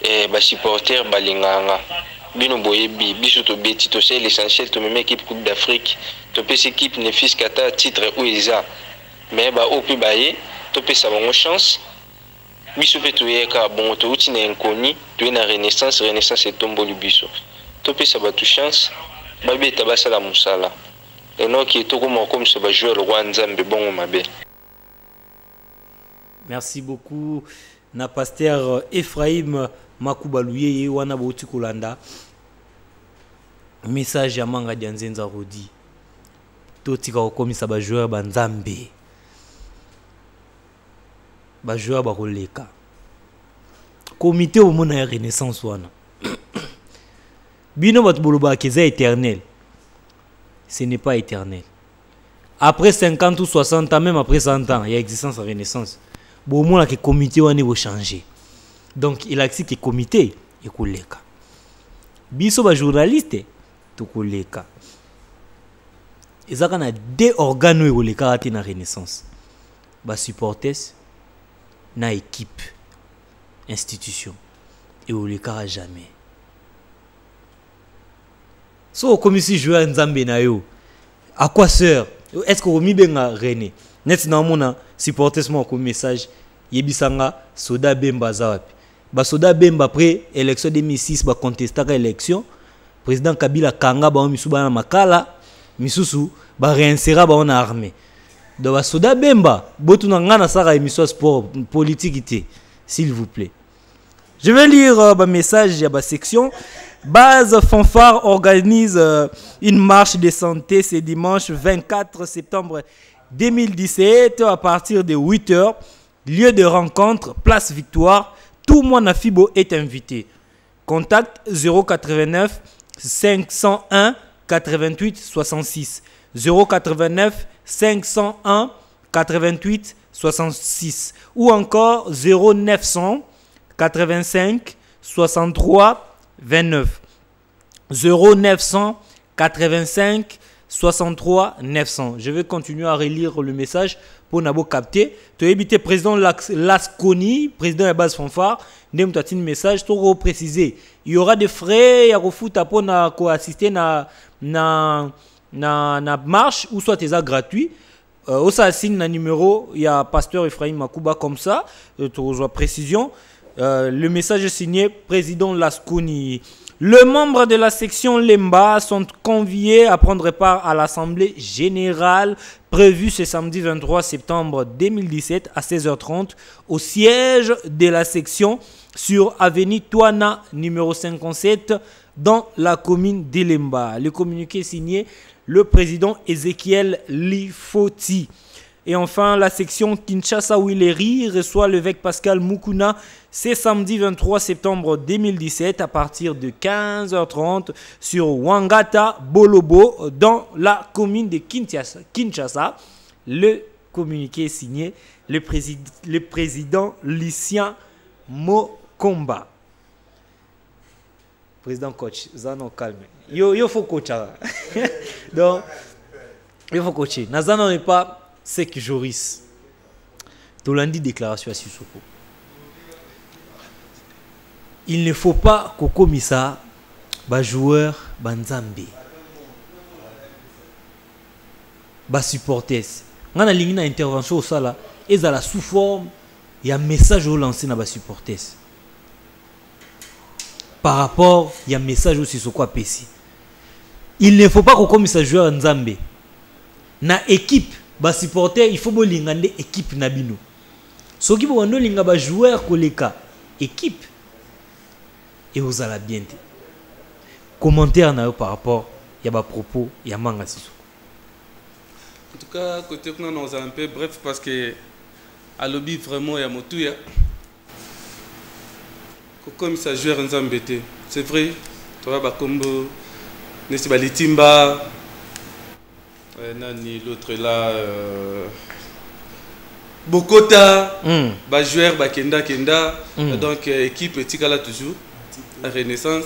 et bah supporter Balinganga. Bino Boyebi, biso to beti, to c'est l'essentiel, to même équipe Coupe d'Afrique, to pes équipe ne fils kata titre où ils a. Mais bah au plus baillé, to pes avoir chance. Biso fait to yeka bon to outil n'est inconnu, to na Renaissance, Renaissance et tombo le biso. To pes avoir tout chance, babé tabasa la musala. Et non qui est tout comme ça va jouer le roi Nzambe bon mabé. Merci beaucoup na pasteur Ephraim Makubaluye wana bauti kolanda message ya manga dianzenza rodi totika kokomisa ba joueur ba Nzambe ba joueur ba koleka comité au mona ya Renaissance wana bino bat boloba keza éternel. Ce n'est pas éternel. Après 50 ou 60 ans, même après 100 ans, il y a existence en Renaissance. Bon, moi, le comité va changer. Donc, il a dit que le comité est collègue. Biso ba journaliste, tout collègue. Et ça, on a deux organes qui sont collègues dans la Renaissance. Ba supporters, na équipe, institution. Et on les collègue jamais. So comme si joueur Nzambe na yo à quoi sœur est-ce que mi benga René net na mona supporters mo ko message yebisanga soda bemba zawapi ba soda bemba après élection 2006 ba contester ka élection président Kabila kanga ba misu ba makala misusu ba réinsérer ba na armée donc ba soda bemba botuna ngana saka émission sport politique s'il vous plaît. Je vais lire un message de la section. Base Fanfare organise une marche de santé ce dimanche 24 septembre 2017 à partir de 8h. Lieu de rencontre, place Victoire. Tout mon afibo est invité. Contact 089 501 88 66. 089 501 88 66. Ou encore 0900 85 63 29 0900 85 63 900. Je vais continuer à relire le message pour n'abo capter. Tu as évité président Lasconi, président de base Fanfare. N'aime tu as un message pour préciser. Il y aura des frais à refout pour assister na marche ou soit c'est gratuit. Au signe un numéro, il y a pasteur Ephraim Makuba comme ça. Tu reçois précision. Le message est signé président Lasconi. Les membres de la section Lemba sont conviés à prendre part à l'assemblée générale prévue ce samedi 23 septembre 2017 à 16h30 au siège de la section sur avenue Touana numéro 57 dans la commune d'Elemba. Le communiqué est signé le président Ezekiel Lifoti. Et enfin, la section Kinshasa-Willery reçoit l'évêque Pascal Mukuna ce samedi 23 septembre 2017 à partir de 15h30 sur Wangata Bolobo dans la commune de Kinshasa. Le communiqué est signé le président Lucien Mokomba. Président coach, Zano calme. Yo faut coacher. Donc, il faut coacher. Nazano n'est pas c'est que Joris. Tolandi déclaration à Sissoko. Il ne faut pas qu'au commissaire, les joueurs, les Nzambe, les supporters, quand on a une intervention au sala, ils ont sous forme, il y a un message au lancé dans les supporters. Par rapport, il y a un message aussi sur quoi PC. Il ne faut pas qu'au commissaire joueur Nzambe, na équipe. Ba supporter il faut bolingande équipe nabino soki bo ndo linga ba joueur koleka équipe et aux ala bien. Commentaire par rapport à ma propos, il y a Manga Sissoko. En tout cas, côté qu'on a un peu bref parce que à lobby vraiment il y a Motouya. Comme ça joue en Zambété, c'est vrai. Toi, Bakombo, Nesba Litimba, Nani l'autre là, Bokota, joueur Bakenda Kenda, donc équipe Tikala toujours, Renaissance.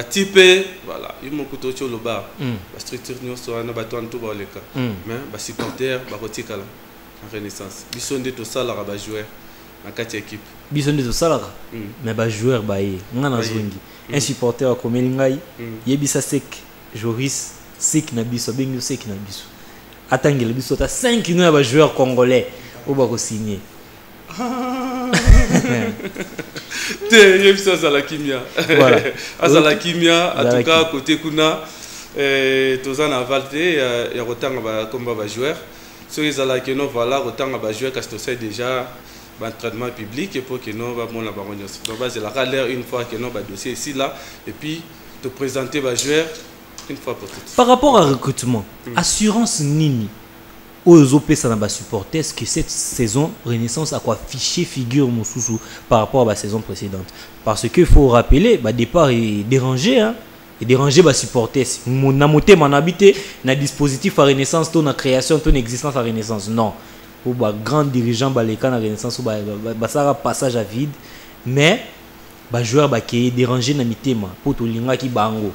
Type, voilà, il m'a coûté au bas. La structure nous soit na bateau en tout bas les cas. Mais supporter, barotika là, en Renaissance. Bison de tout ça là, ba joueur, na quatre équipes. Bison de tout ça là, mais ba joueur ba y, ngana zongi. Un supporter a comme Elingai, yebisa sec, Joris sec na biso, bengo sec na biso. Attendez, biso ta 5 ans ba joueur congolais, au ba signer. Il y a ça à la Kimia. À la Kimia, en tout cas, côté Kuna, tous en avalté, il y a autant de joueurs. Ceux qui sont là, voilà, autant de joueurs qui sont déjà en traitement public et pour que nous avons la baronne. Donc, c'est la galère une fois que nous avons dossier ici, là, et puis te présenter les joueurs une fois pour toutes. Par rapport à recrutement, assurance Nini. Aux OP ça n'a supporté est-ce que cette saison Renaissance a quoi fiché figure Moussoussou par rapport à la saison précédente parce que faut rappeler départ est dérangé hein et dérangé supporter mon amoté mon habité na dispositif à Renaissance ton création ton existence à Renaissance non ou grand dirigeant les cas à Renaissance ou ça passage à vide mais joueur qui est dérangé na mitema pour tout linga qui bango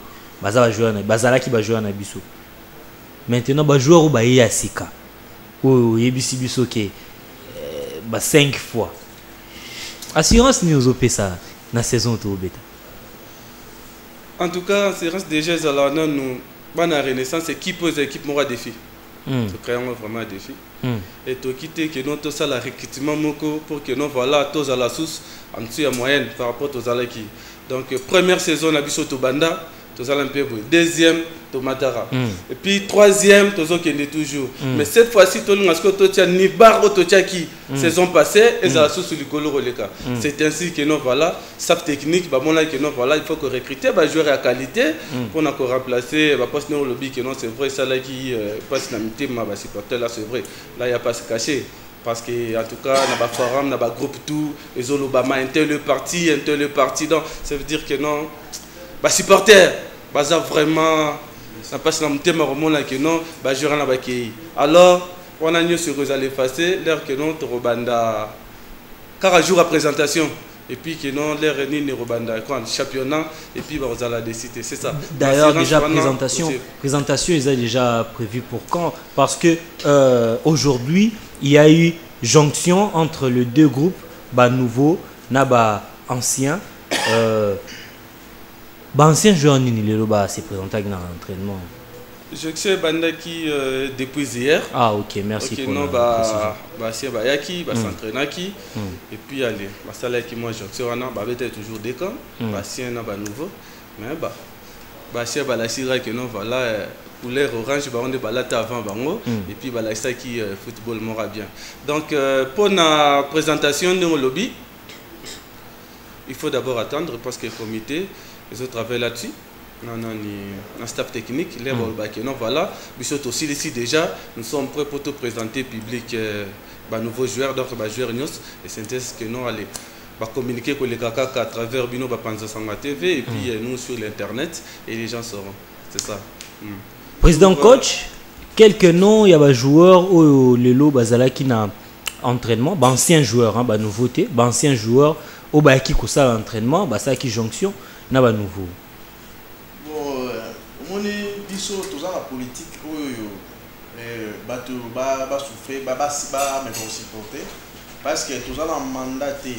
joueur na bazala qui joueur na biso maintenant joueur ou ya sika. Oh, yebisi biso ke 5 fois. Assurance ni ozope ça na saison to beta. En tout cas, assurance déjà ça nous bana Renaissance équipe aux équipes mora défi. Nous créons vraiment un défi. Et to quitter que nous tout ça la recrutement moko pour que nous voilà tous à la source en dessous à moyenne par rapport aux alaki. Donc première saison na biso to banda deuxième, Tomatara. Et puis troisième, Tozo qui est toujours. Mais cette fois-ci, ni bar qui saison passée, et ça sous le color Roleka. C'est ainsi que nous voilà, staff technique, que nous voilà, il faut que recruter, jouer à qualité pour nous remplacer, poste dans le lobby que non c'est vrai, ça là qui passe dans le ma supporter là c'est vrai. Là il n'y a pas à se cacher. Parce que en tout cas, on a un forum, on a un groupe tout, les Olobama, un tel parti, donc ça veut dire que non. Supporter, vraiment, ça passe dans le thème que non, alors, on a mieux sur eux à l'effacer, l'air que non, Torobanda, car un jour à présentation, et puis que non, l'air ni Robanda, championnat, et puis on va la décider, c'est ça. D'ailleurs, déjà, présentation, ils ont déjà prévu pour quand? Parce que aujourd'hui, il y a eu jonction entre les deux groupes, nouveau, naba ancien. Ancien joueur Nini s'est présenté dans l'entraînement. Je sais Bandaki depuis hier. Ah ok, merci pour Yaki, s'entraîner et puis allez, ça qui moi je sais toujours des camps, Bastien n'a pas nouveau, mais Bastien la sira que non voilà couleur orange on est balata avant bango et puis ça qui football m'aura bien. Donc pour la présentation de mon lobby, il faut d'abord attendre parce que le comité les autres travaillent là-dessus. Non, staff technique, les non, voilà. Mais aussi ici déjà, nous sommes prêts pour te présenter public nouveaux joueurs, donc joueurs Nios. Et c'est que nous allons communiquer avec les caca à travers Bino Panzasanga TV et puis nous sur l'internet et les gens sauront. C'est ça. Président coach, quelques noms, il y a des joueurs au Lelo Bazala qui n'a entraînement, anciens joueurs, nouveauté, anciens joueurs au Baaki Kosa l'entraînement, ça qui jonction. Na ba nouveau. Bon, on est biso tous la politique bateau ba souffrir ba mais pour supporter parce que tous la mandaté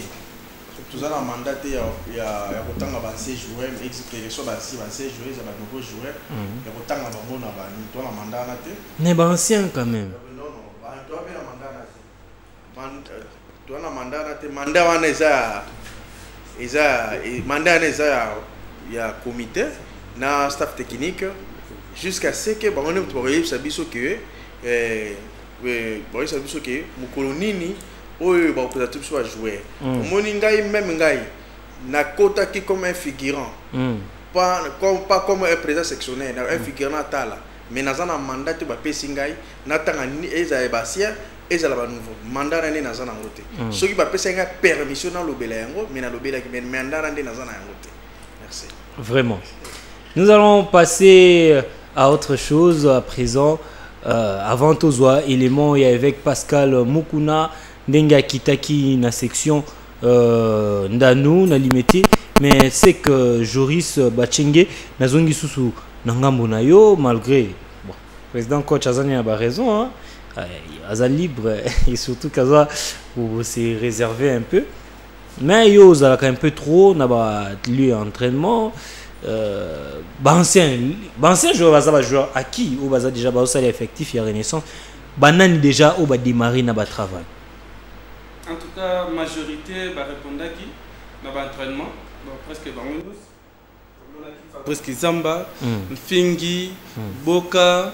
il y a autant de ces joueurs explication ba ces joueurs ça va nouveau joueur il y a autant de bon na ba toi la mandat na té mais ba ancien quand même non toi bien la mandat na toi la mandat na té mandat wana il y a comité, na staff technique, jusqu'à ce que on ait sabiso que Mukolonini, soit joué. Moni ngai même ngai, Nakota qui comme un figurant. Pas comme un président sectionnaire, un figurant là. Mais dans un mandat tu vas payer singai, n'attends ni ezaebasia, ezalaba nouveau. Mandat rende dans un angote. Ce qui va payer singai permission dans le belango, mais dans le belango mais mandat rende dans un angote. Merci. Vraiment. Nous allons passer à autre chose à présent. Avant Tozwa, élément et avec Pascal Mukuna, Ndenga Kitaki na section Ndanu na limité, mais c'est que Joris Bachenge na zongi susu nangambo na yo malgré bon président coach Azani a raison hein, Azal libre et surtout Kaza pour se réserver un peu, mais yo zalaka un peu trop na ba lui entraînement. Ancien joueur bazaba joueur acquis ou baza déjà ba au salaire effectif il y a renaissance banani déjà au ba démarrer na ba travail. En tout cas majorité ba répondre qui na ba entraînement presque bangonos presque Zamba Fingi Boka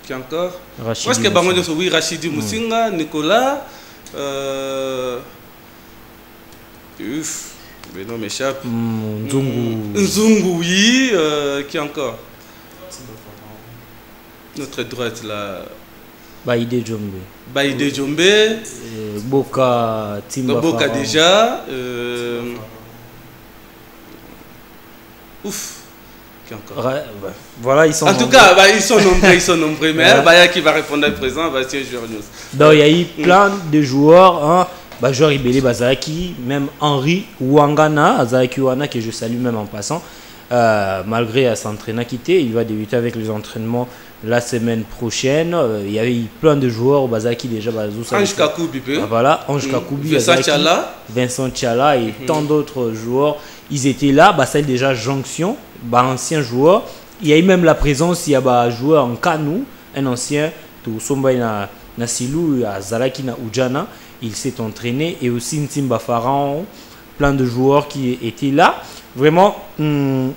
qui encore presque bangonos oui Rachidi Musinga Nicolas mais non m'échappe. Nzungu, oui. Qui encore? Notre droite là. Baïdé Djombe. Baïdé Djombe. Boka Timba. Boka déjà. Ouf. Qui encore? Voilà, ils sont. En tout cas, ils sont nombreux, Mais Baya qui va répondre à présent, Bastien Journos. Donc il y a eu plein de joueurs. Hein. Joueur Ibele Bazaki, même Henri Wangana, Azaki Wana que je salue même en passant, malgré à s'entraîner quitté, il va débuter avec les entraînements la semaine prochaine. Il y avait eu plein de joueurs au Bazaki déjà. Ange Kakoubi, voilà, Ange Kakoubi, Vincent Tchala et tant d'autres joueurs. Ils étaient là, ça déjà jonction, ancien joueur. Il y a eu même la présence, il y a un joueur en Kanou, un ancien, tout Somba na Silou, à Zalaki na Ujana. Il s'est entraîné et aussi Ntimba Pharaon, plein de joueurs qui étaient là. Vraiment, nous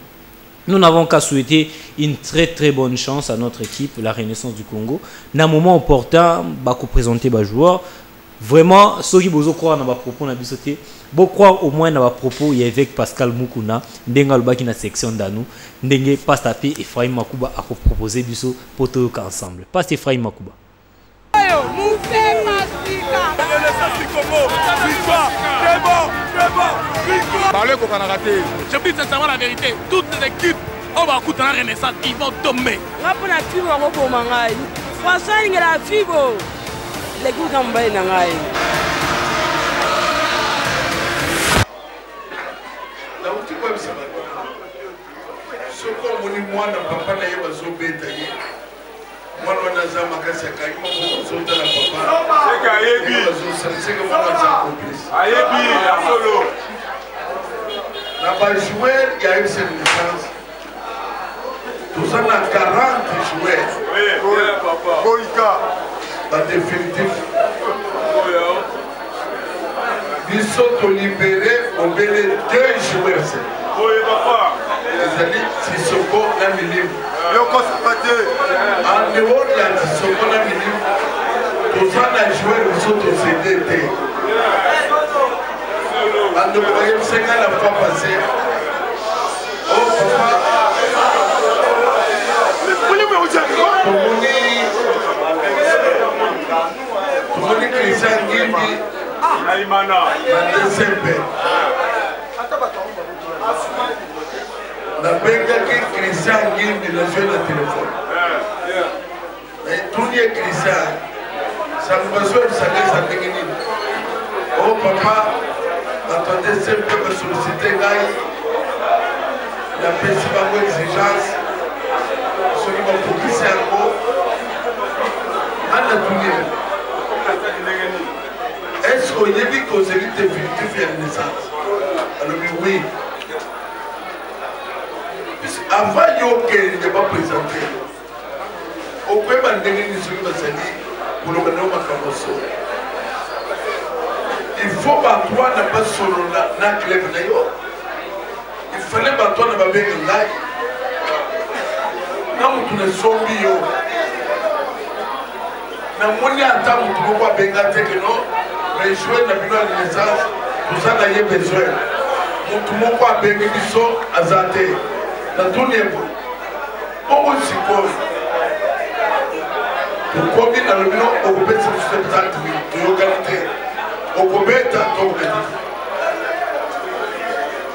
n'avons qu'à souhaiter une très très bonne chance à notre équipe, la Renaissance du Congo. Dans un moment opportun, nous présenter les joueurs. Vraiment, ceux qui vous croient dans propos, vous croire au moins dans propos, il y a avec Pascal Mukuna, Ndenga Lubaki na section d'Anou, Ndenge Pastape et Ephraim Makuba à proposer biso pour tous ensemble. Pas Ephraim Makuba. Je dis sincèrement la vérité, toutes les équipes on va écouter la Renaissance, ils vont tomber. François il a fibo. Les coups comme bain nangai. Ce qu'on dit moi na papa na yeba zo beta ye. Moi on a za makasi ka mo zo ta na papa. C'est ka yebi. C'est que moi ça complice. Ayebi solo. Na ba joueur il y a eu cette licence. Tout ça na 40 joueurs. Oui, papa. Boika. En définitif. Ils sont libérés, on met les 2 joueurs. Oui, papa. C'est-à-dire, Sissoko, la minime. En dehors de la Sissoko, la minime, tout ça, les joueurs, ils sont au CDT. En dehors de la 5 ans, la fois passée. Oh, papa. Pour moi, Christian Gimbi. La benga qui Christian Gimbi le jeu de téléphone. Mais tout est Christian. Ça me besoin de savoir ça technique. Oh papa, attendez sempre me solliciter Gaï. La principale exigence. Ce qui m'a focusé en haut. En est-ce qu'on y a vu qu'on s'est définitif et Renaissance? Alors oui. Avant il n'est pas présenté. Au point où pour le il faut que toi n'a pas solo na club. Il fallait que toi n'a pas bien là. Non, tu ne sommes pas. Na moni ata mutu ko benga teke no mais jouer na bino Renaissance Tout ça, il y a besoin. Tout le monde a besoin de azate. Dans tout le monde. Pourquoi c'est quoi? Pourquoi dans le milieu, on peut se faire de localité. On peut mettre un tour de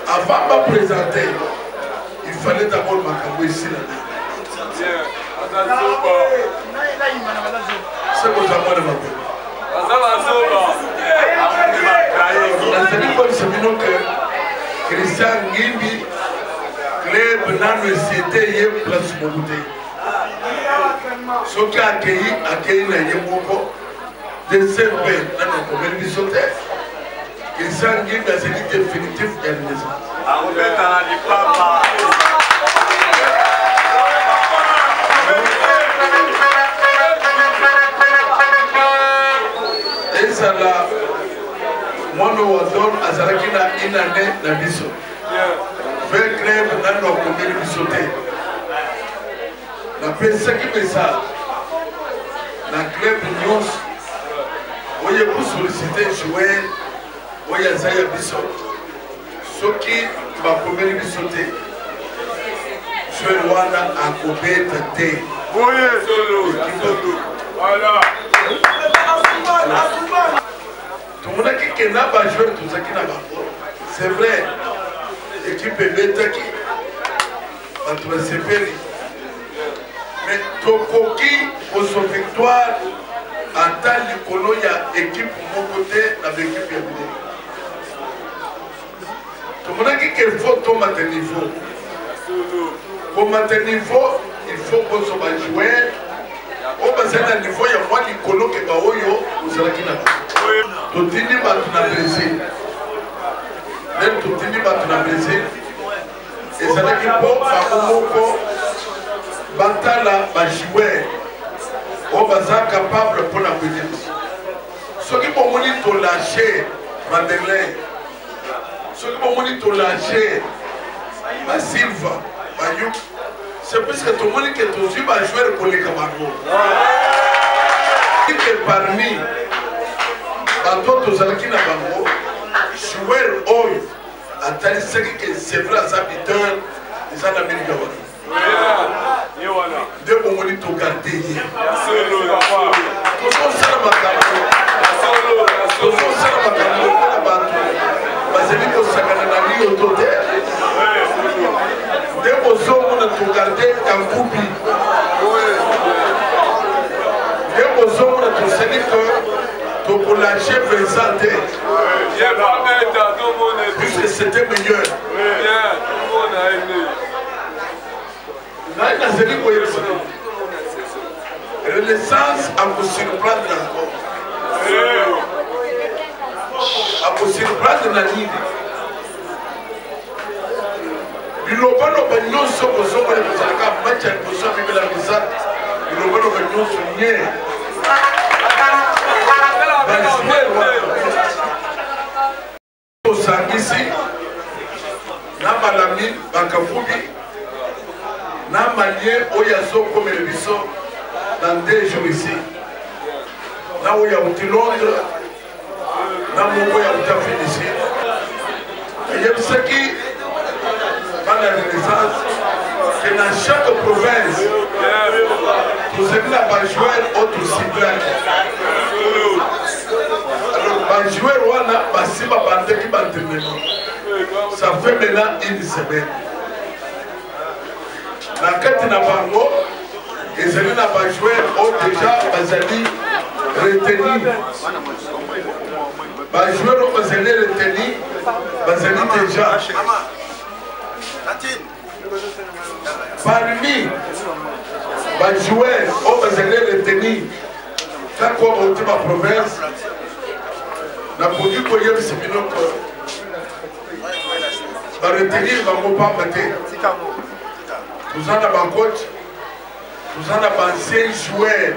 avant de me présenter, il fallait d'abord m'accompagner ici. C'est pour ça que je m'appelle. Christian Gimbi, club dans le cité, il y a place pour goûter. Ce qui a accueilli la Yemoko, de CP dans le commerce du sauté. Christian Gimbi a dit définitif et maison. Et ça là, moi nous avons à Zarakina une année dans Bisso. 20 clubs dans nos communes du sauté. La personne qui fait ça, la club News, où il y a pour solliciter jouer, où il y a Zaya Bisso. Ceux qui va combien du sauté, je vais voir à combien de thé. Voilà. Tout le monde qui n'a pas joué, tout ça qui n'a pas joué. C'est vrai. L'équipe est bête qui va trouver ses péris. Mais Tokoki, pour son victoire, en tant que colo, il y a équipe de mon côté, avec l'équipe de l'année. Tout le monde qui faut tomber à niveau. Pour maintenir niveau, il faut qu'on soit joueur. Au bassin d'un niveau, il y a moins de colo que Baoyo, vous savez qui n'a pas. Tout le monde va blessé. Même tout le monde va blessé. Et ça veut dire que pour Baomoko, Batala va jouer. On va être capable pour la pédance. Ceux qui vont venir te lâcher, Madeleine. Ceux qui vont venir te lâcher, Silva, Bayou. C'est parce que tout le monde qui est aussi va jouer pour les camarades. Parmi les qui n'a pas jouer oil à tel que c'est vrai à sa habitants, ils ont la mine de de bon monite au garder. Tout ça ça va tout ça ça va parce que nous ça quand on a mis au total. De bon son on a tout gardé en couple. De bon son on a tout c'est que pour lâcher présenté. Puisque c'était meilleur. Renaissance a pu surprendre encore. A pu surprendre la ligne. Il n'y a pas de bagnon sur le sol, il n'y a pas de bagnon sur le sol, il n'y a pas de bagnon sur le Osangisi, Namalami, Bakafubi, Namalien, Oyazo, comme le biso, dans 2 jours ici. Naoya Outi Londres, Namoya Outa ici. Et il y a ce qui, dans la Renaissance, que dans chaque province, tout ce qui n'a pas joué, autre cible. Jouer Rwanda, ça fait maintenant 1 semaine. La quête n'a pas mot, et ce n'a pas joué, déjà, Bazali retenu. Jouer au Bazali retenu, Bazali déjà. Parmi jouer au Bazali retenu, quand on va ma province, la produit que je suis venu pour retenir ma pas mater. Nous avons un coach, nous avons un ancien joueur.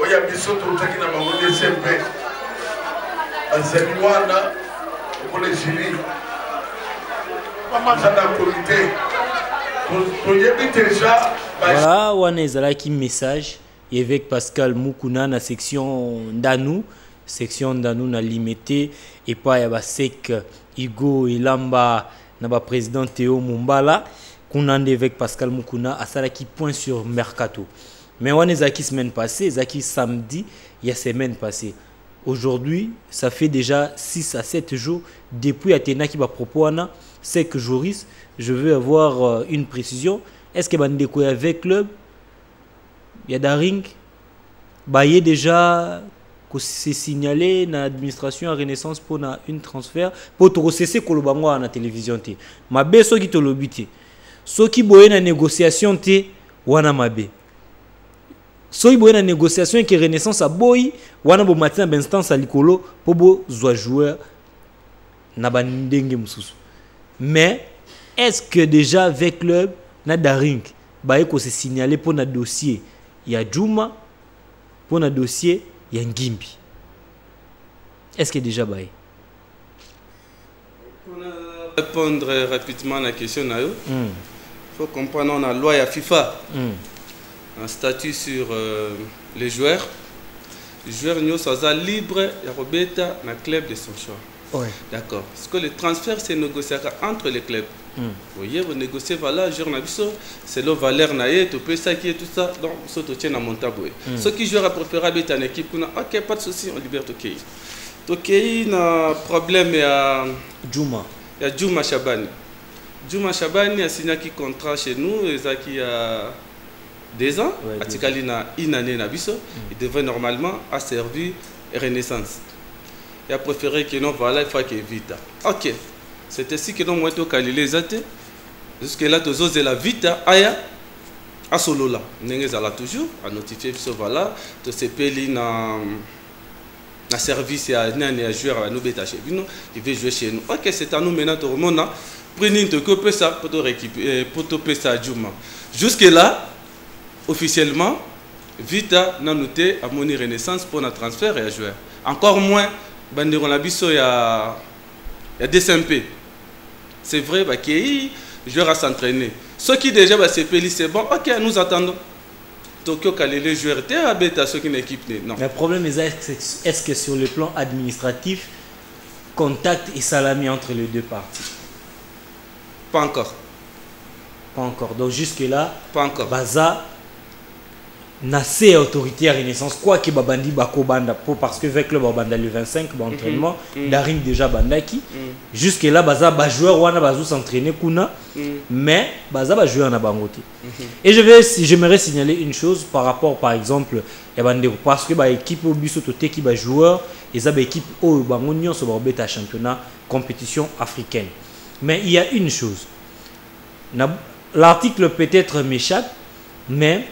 Il y a des choses qui ont été CMP. À Zéliwana, pour les jurys. Nous avons un comité. Voilà, on a un message avec Pascal Moukouna dans la section d'Anou. section d'Anou na limité et pas ya ba sec Igo Ilamba na ba président Théo Mumbala qu'on a avec Pascal Mukuna à ça qui point sur mercato. Mais on est qui semaine passée, Zaki samedi, il y a semaine passée. Aujourd'hui, ça fait déjà 6 à 7 jours depuis Athéna qui va proposer c'est que Joris, je veux avoir une précision. Est-ce que Bandeko est avec club? Il y a Daring, il y a déjà que c'est signalé dans l'administration à Renaissance pour une transfert pour te cesser que le bango à la télévision. Ma bé so qui te l'obité. So qui boye na négociation te wana mabe. So qui boye na négociation que Renaissance a boy wana bo matin ben instance à likolo pour bo zo joueur na bandenge mususu. Mais est-ce que déjà avec club na Daring baye ko c'est signalé pour na dossier il y a Djouma pour na dossier il y a Ngimbi. Est-ce qu'il est déjà baillé? Pour répondre rapidement à la question, il faut comprendre qu'on a la loi et la FIFA, un statut sur les joueurs. Les joueurs sont libres et dans le club de son choix. Ouais. D'accord. Parce que le transfert, c'est négocié entre les clubs. Vous voyez, vous négociez, voilà, c'est le valeur naïe, tu peux ça qui est tout ça, donc ça te tient à mon tabou. Ceux qui jouent à préférer habiter en équipe, ok, pas de souci, on libère Tokei. Tokei, n'a problème, il y a Djouma. Il y a Djouma Chabani. Djouma Chabani a signé un contrat chez nous, il y a 2 ans, il y a une année, il devait normalement servir Renaissance. Il a préféré que non, voilà, il faut qu'il évite. Ok. C'est ainsi que nous avons été les athées. Jusque là, tous les la vita aya à solo là. Nous allons toujours à notifier ce voilà. Tous ces pays na service à un joueur à nous bêta chez nous. Il veut jouer chez nous. Ok, c'est à nous maintenant de remonter. Prenez une copie ça pour te récupérer pour te payer ça à Djouma. Jusque là, officiellement, vita n'a noté à monnaie Renaissance pour notre transfert et à jouer. Encore moins, Banderon Labisso il y a des SMP. C'est vrai qu'il y a des joueurs à s'entraîner. Ceux qui déjà c'est bon, ok, nous attendons. Tokyo Kalele, les joueurs étaient à bêta, ceux qui n'équipent. Non. Le problème est-ce que sur le plan administratif, contact et salami entre les deux parties? Pas encore. Pas encore. Donc jusque-là, pas encore. Baza n'a ses autorités à Renaissance quoi que babandi bako banda parce que avec le babanda le 25 d'entraînement Daring déjà bandaki jusque là baza ba joueur wana bazu s'entraîner kuna mais baza ba joueur na bangote et j'aimerais signaler une chose par rapport par exemple ya bandeko parce que ba équipe au biso toté qui ba joueur et za ba équipe au bango nyonso ba beta championnat compétition africaine mais il y a une chose l'article peut-être m'échappe mais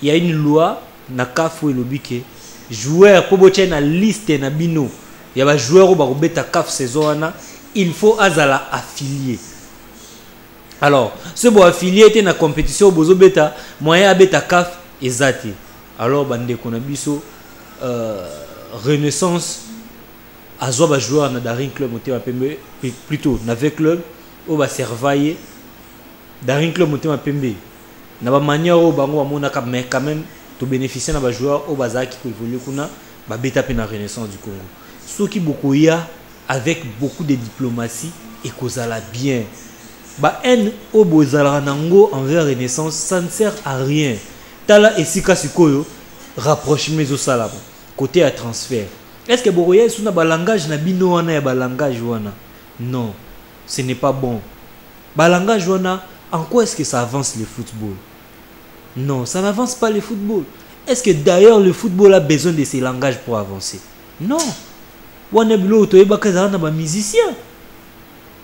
il y a une loi na CAF et lobike joueur pour bocher na liste na bino il y a ba joueur ba beta CAF saison ana il faut azala affilié alors ce bo affilié était na compétition bozo beta moyen à beta CAF ezati alors bande ko na biso Renaissance azo ba joueur na Daring club moté pembe plutôt na avec club au ba servir Daring club moté pembe na ba manière au bango amonaka mais quand même to bénéficier na ba joueur au bazaki ko évoluer kuna ba beta pe na Renaissance du Congo ceux qui beaucoup ya avec beaucoup de diplomatie et kozala bien ba en au bozala nango envers Renaissance ça ne sert à rien tala esika sikoyo rapprochement zo sala côté à transfert est-ce que bokoya suna ba langage na bino wana ya ba langage wana non ce n'est pas bon ba langage wana en quoi est-ce que ça avance le football? Non, ça n'avance pas le football. Est-ce que d'ailleurs le football a besoin de ces langages pour avancer? Non.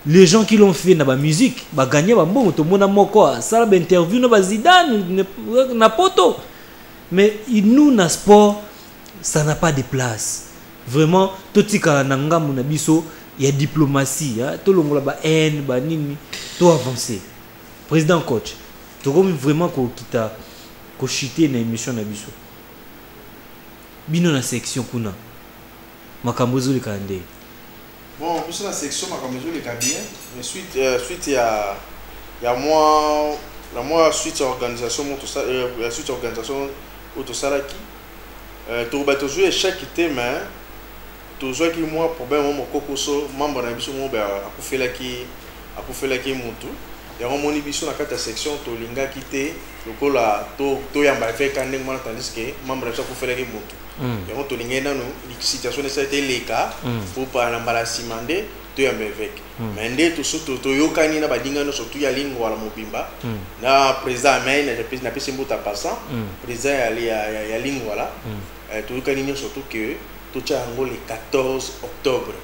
Les gens qui l'ont fait dans la musique, ils ont gagné, ils ont gagné, ça a interview, ils ont Zidane, n'importe. Mais nous, dans le sport, ça n'a pas de place. Vraiment, tout ce qui est il y a diplomatie, tout le monde a haine, tout avancé. Président coach, tu as vraiment chuté dans l'émission de Bisso. Bino na section kuna. Makambozo le kande. Bon, plus la section Makambozo le bien, mais suite il y a moi suite organisation tout ça suite organisation tout ça là qui tu vas toujours échec qui mais toujours qui moi problème mon kokoso membre na biso mo ba akufela ki mutu ya moni biso na kata section to linga kité lokola to yamba fait quand ndeng mona tandis que membre na akufela ki mutu ya to linga nanu situation ça été les cas pour pas na balasimande to yamba avec mais ndé to surtout to yokani na badinga no surtout ya lingo wala mobimba na président mais na pesi mbuta passant président ya lingo wala to yokani surtout que tout le 14 octobre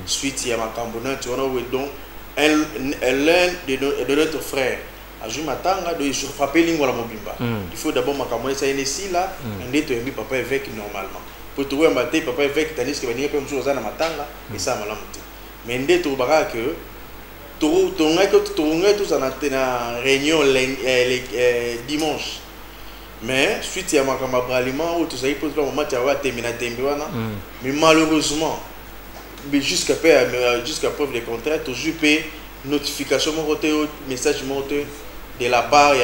suite à ma cambona tu vois donc l'un de notre frère Aju Matanga de se frapper lingua la mobimba il faut d'abord ma cambona ça ici là un des tu papa évêque normalement pour trouver un bâté papa évêque tandis que venir comme chose à Matanga et ça malamu mais ndé to baka que tout ça na réunion dimanche. Mais suite à ma camarade ou tout ça il pose pas moment tu vas terminer mais malheureusement mais jusqu'à preuve de contraire toujours paye notification mon côté message monté de la part il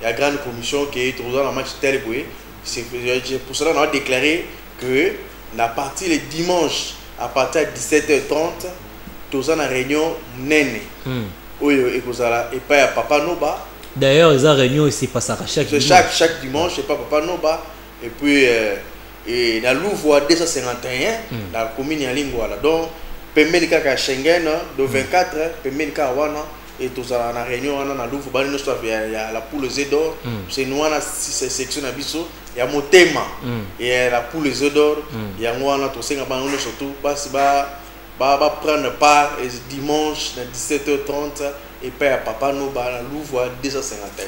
y a grande commission qui est toujours dans le match tel c'est pour cela on a déclaré que la partie le dimanche à partir de 17h30 tous en réunion nene oyo ekozala et pas papa Noba. D'ailleurs, les réunions, c'est pas ça chaque dimanche. Chaque dimanche, c'est pas Papa Noba. Et puis, et dans l'Ouvre 251, la commune en Lingua. Donc, Pemelika à Schengen, de 24, Pemelika Wana, et tout ça, la réunion, on a l'Ouvre, il y a la poule Zedor, c'est nous, on a 6 sections à Bisso, il y a Motema, et la poule Zedor, il y a Wana, tout ça, surtout, va prendre part dimanche à 17h30. Et père Papa Noba Louvre 251.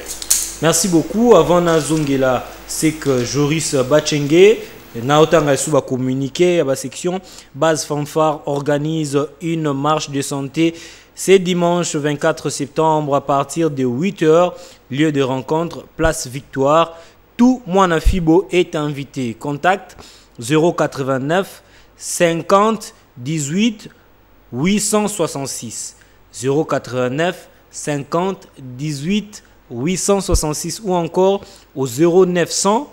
Merci beaucoup. Avant Nazongela, c'est que Joris Bachenge, Naotanga Suba communiqué à la section Base Fanfare organise une marche de santé. C'est dimanche 24 septembre à partir de 8h, lieu de rencontre, place Victoire. Tout Moana Fibo est invité. Contact 089 50 18 866. 089 50 18 866 ou encore au 0900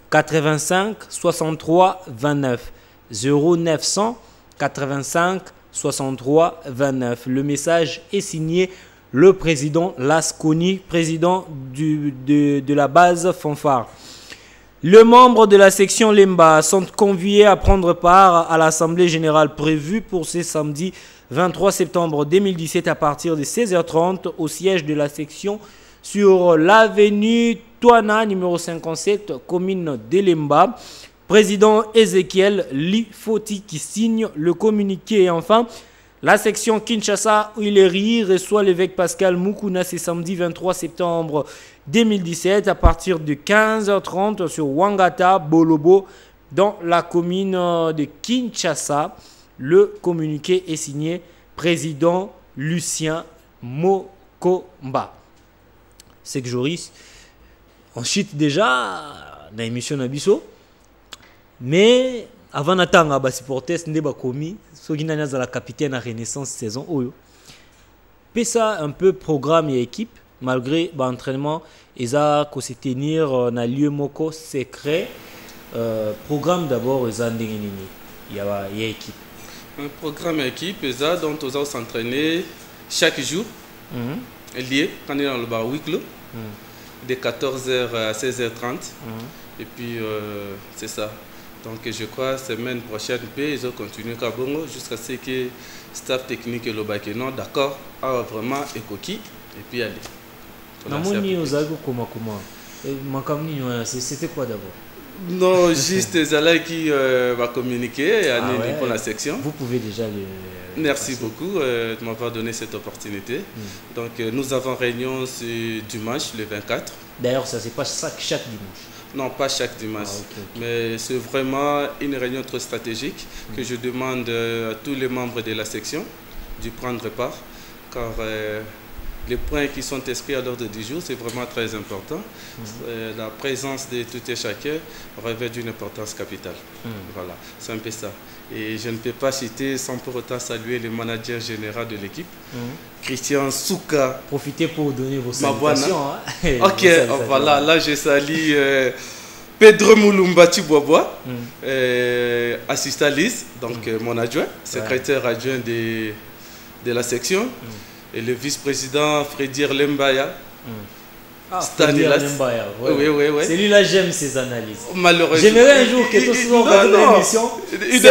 85 63 29 0900 85 63 29. Le message est signé le président Lasconi, président de la base Fanfare. Les membres de la section Lemba sont conviés à prendre part à l'Assemblée générale prévue pour ce samedi 23 septembre 2017 à partir de 16h30 au siège de la section sur l'avenue Touana numéro 57, commune de Lemba. Président Ezekiel Lifoti qui signe le communiqué. Et enfin, la section Kinshasa Huileri reçoit l'évêque Pascal Mukuna ce samedi 23 septembre 2017 à partir de 15h30 sur Wangata Bolobo dans la commune de Kinshasa. Le communiqué est signé président Lucien Mokomba. C'est que Joris, on chute déjà dans l'émission Nabiso, mais avant d'attendre les supporters, nous avons commis ce qui est la capitaine à Renaissance saison. Ça un peu programme et équipe, malgré l'entraînement, ils ont se tenir dans un lieu moko secret. Programme d'abord, ils ont il y a équipe. Un programme équipe, dont on va s'entraîner chaque jour, lié, quand on est dans le bar week-end, de 14h à 16h30. Et puis, c'est ça. Donc, je crois que la semaine prochaine, ils vont continuer à Bongo jusqu'à ce que le staff technique et le bac non d'accord, a vraiment écoquille et puis aller. C'était quoi d'abord? Non, juste Zala qui va communiquer pour la section. Vous pouvez déjà le... Merci beaucoup de m'avoir donné cette opportunité. Donc nous avons réunion ce dimanche, le 24. D'ailleurs, ça c'est pas chaque dimanche. Non, pas chaque dimanche. Mais c'est vraiment une réunion trop stratégique que je demande à tous les membres de la section d'y prendre part. Car les points qui sont inscrits à l'ordre du jour, c'est vraiment très important. La présence de tout et chacun revêt d'une importance capitale. Voilà, c'est un peu ça. Et je ne peux pas citer sans pour autant saluer le manager général de l'équipe, Christian Souka. Profitez pour donner vos salutations. Ok, voilà, là je salue Pedro Moulumba Tibobois, assistant liste, donc mon adjoint, secrétaire adjoint de la section, et le vice-président Frédéric Lembaya. Stanislas. Oui. C'est lui là, j'aime ses analyses. Malheureusement. J'aimerais un jour que tout ce soit dans l'émission. Il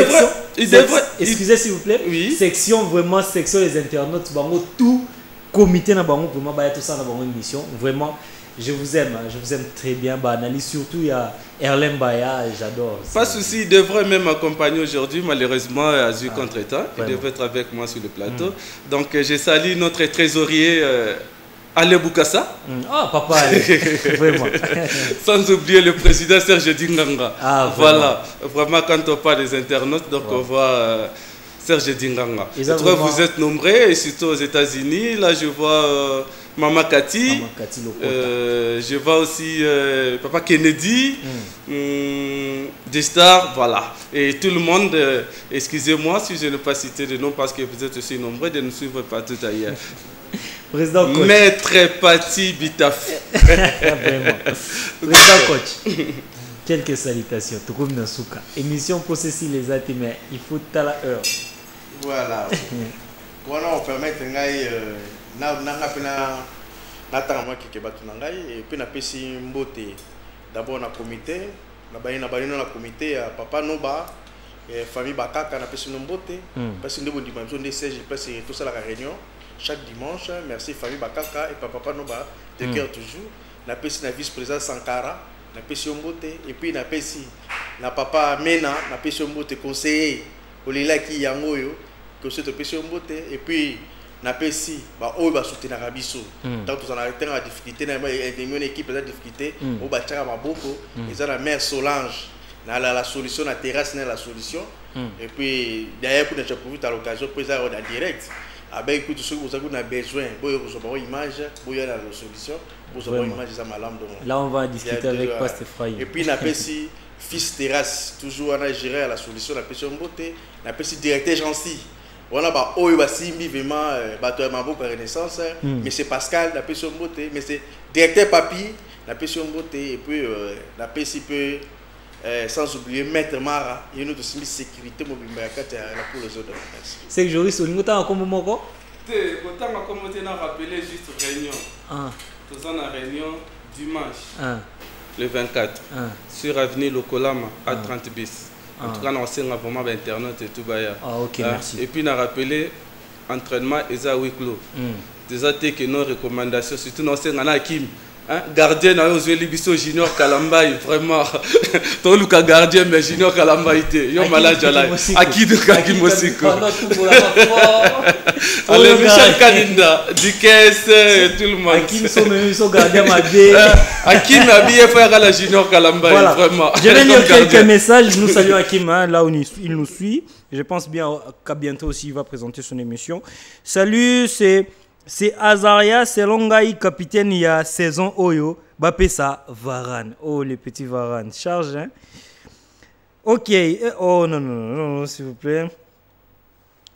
devrait. Excusez s'il vous plaît. Oui. Section les internautes, tout comité na bango vraiment tout ça dans une émission. Vraiment, je vous aime très bien. Analyse surtout il y a Erlen Baya, j'adore. Pas de souci, il devrait même m'accompagner aujourd'hui. Malheureusement, à eu contre-temps, il devrait être avec moi sur le plateau. Donc, je salue notre trésorier. Ale Boukassa. Ah, papa, vraiment. Sans oublier le président Serge Dinganga. Voilà. Vraiment, quand on parle des internautes, donc on voit Serge Dinganga. Je trouve que vous êtes nombreux, et surtout aux États-Unis. Là, je vois Maman Cathy. Je vois aussi Papa Kennedy. Des stars, voilà. Et tout le monde, excusez-moi si je ne pas citer de nom parce que vous êtes aussi nombreux de nous suivre partout ailleurs. Président coach. Maître Pati Bitaf. Vraiment. Président coach. Quelques salutations. Toukoum Nasuka. Émission pour ceci les athées, mais il faut à la heure. Voilà. Voilà, on permet de et puis na pesi mbote d'abord na comité na comité papa Noba famille Bakaka na pesi mbote parce que ndebo dimanche de 16 parce que tout ça la réunion chaque dimanche. Merci famille Bakaka et papa Noba de cœur toujours na pesi na vice-président Sankara na pesi mbote et puis na pesi na papa Mena na pesi mbote conseiller Olila ki yango yo que c'est pesi mbote et puis na pesi ba oyo ba soutenir Rabiso tant tout en arrêtant la difficulté na une équipe la difficulté au ba tchaka maboko ils ont la mère Solange na la solution la terrasse na la solution et puis d'ailleurs pour notre profite à l'occasion pour ça en direct avec tout ce que vous avez besoin boyo ko image boyo la solution pour avoir image ça malam donc là on va discuter avec Pasteur Frey et puis na pesi fils terrasse toujours on a géré à la solution la pesi beauté na pesi directeur gentil on a ba oyo ba simbi vraiment bato ya maboko renaissance mais c'est Pascal la pesi beauté mais c'est directeur papi la pesi beauté et puis la pesi peut sans oublier Maître Mara et nous aussi sécurité mobile pour les autres. C'est que Joris Olingota a comme moko autant comme on a rappelé juste réunion. Tous en réunion dimanche. Le 24 sur avenue Lokolama à 30 bis. En tout cas, on sait vraiment internet et tout baya. OK, merci. Et puis on a rappelé entraînement Eza Wiklo. Des attaques que nos recommandations surtout on sait on a Kim. Gardien na Ozwe Libiso Junior Kalambai vraiment ton Luka gardien mais Junior Kalambai te yo malade là Akido Kakimosiko allez Michel Kaninda Dikes tout le monde Akim so gardien mabé Akim habillé frère la Junior Kalambai vraiment. Je vais lire quelques messages. Nous saluons Akim là où il nous suit. Je pense bien qu'à bientôt aussi il va présenter son émission. Salut, c'est Azaria, c'est Longaï, capitaine, il y a saison Oyo, Bapesa, Varane. Oh, les petits Varane. Charge, hein. Ok. Oh, non, s'il vous plaît.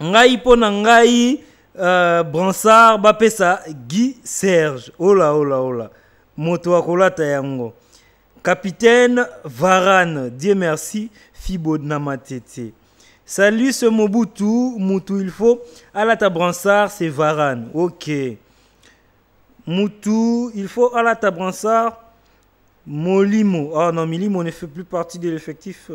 Ngai pona ngai, Bransard, Bapesa, Guy Serge. Oh là. Moto akola tayango. Capitaine Varane, Dieu merci, Fibo Namatete. Salut, ce Moutou, il faut. Alata Bransard, c'est Varane. Ok. Moutou, il faut Alata Bransard. Molimo. Ah non, Molimo ne fait plus partie de l'effectif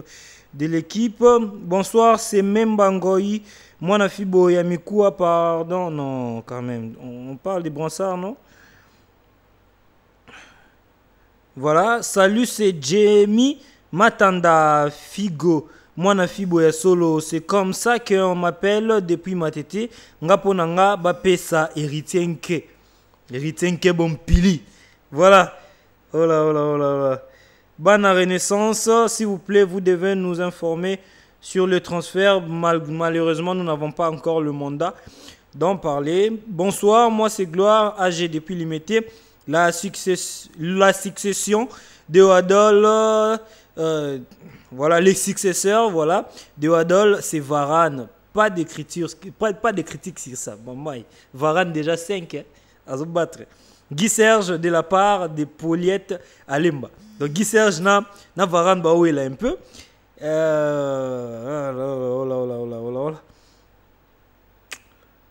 de l'équipe. Bonsoir, c'est Membangoyi. Moi, Fibo Yamikoua, pardon. Non, quand même. On parle des Bransard, non? Voilà. Salut, c'est Jamie Matanda Figo. Moi na Fibo ya solo, c'est comme ça qu'on m'appelle depuis ma tété. Ngaponanga bapesa héritienke. Héritienke bon pili. Voilà. Oh là. Bana Renaissance, s'il vous plaît, vous devez nous informer sur le transfert. Malheureusement, nous n'avons pas encore le mandat d'en parler. Bonsoir, moi c'est Gloire, AG depuis Limité. La succession de Wadol. Voilà, les successeurs, voilà, de Wadol, c'est Varane. Pas d'écriture, pas de critique sur ça. Varane déjà 5, hein, à se battre. Guy Serge de la part de Pauliette Alemba. Donc Guy Serge na Varane Baou il a un peu.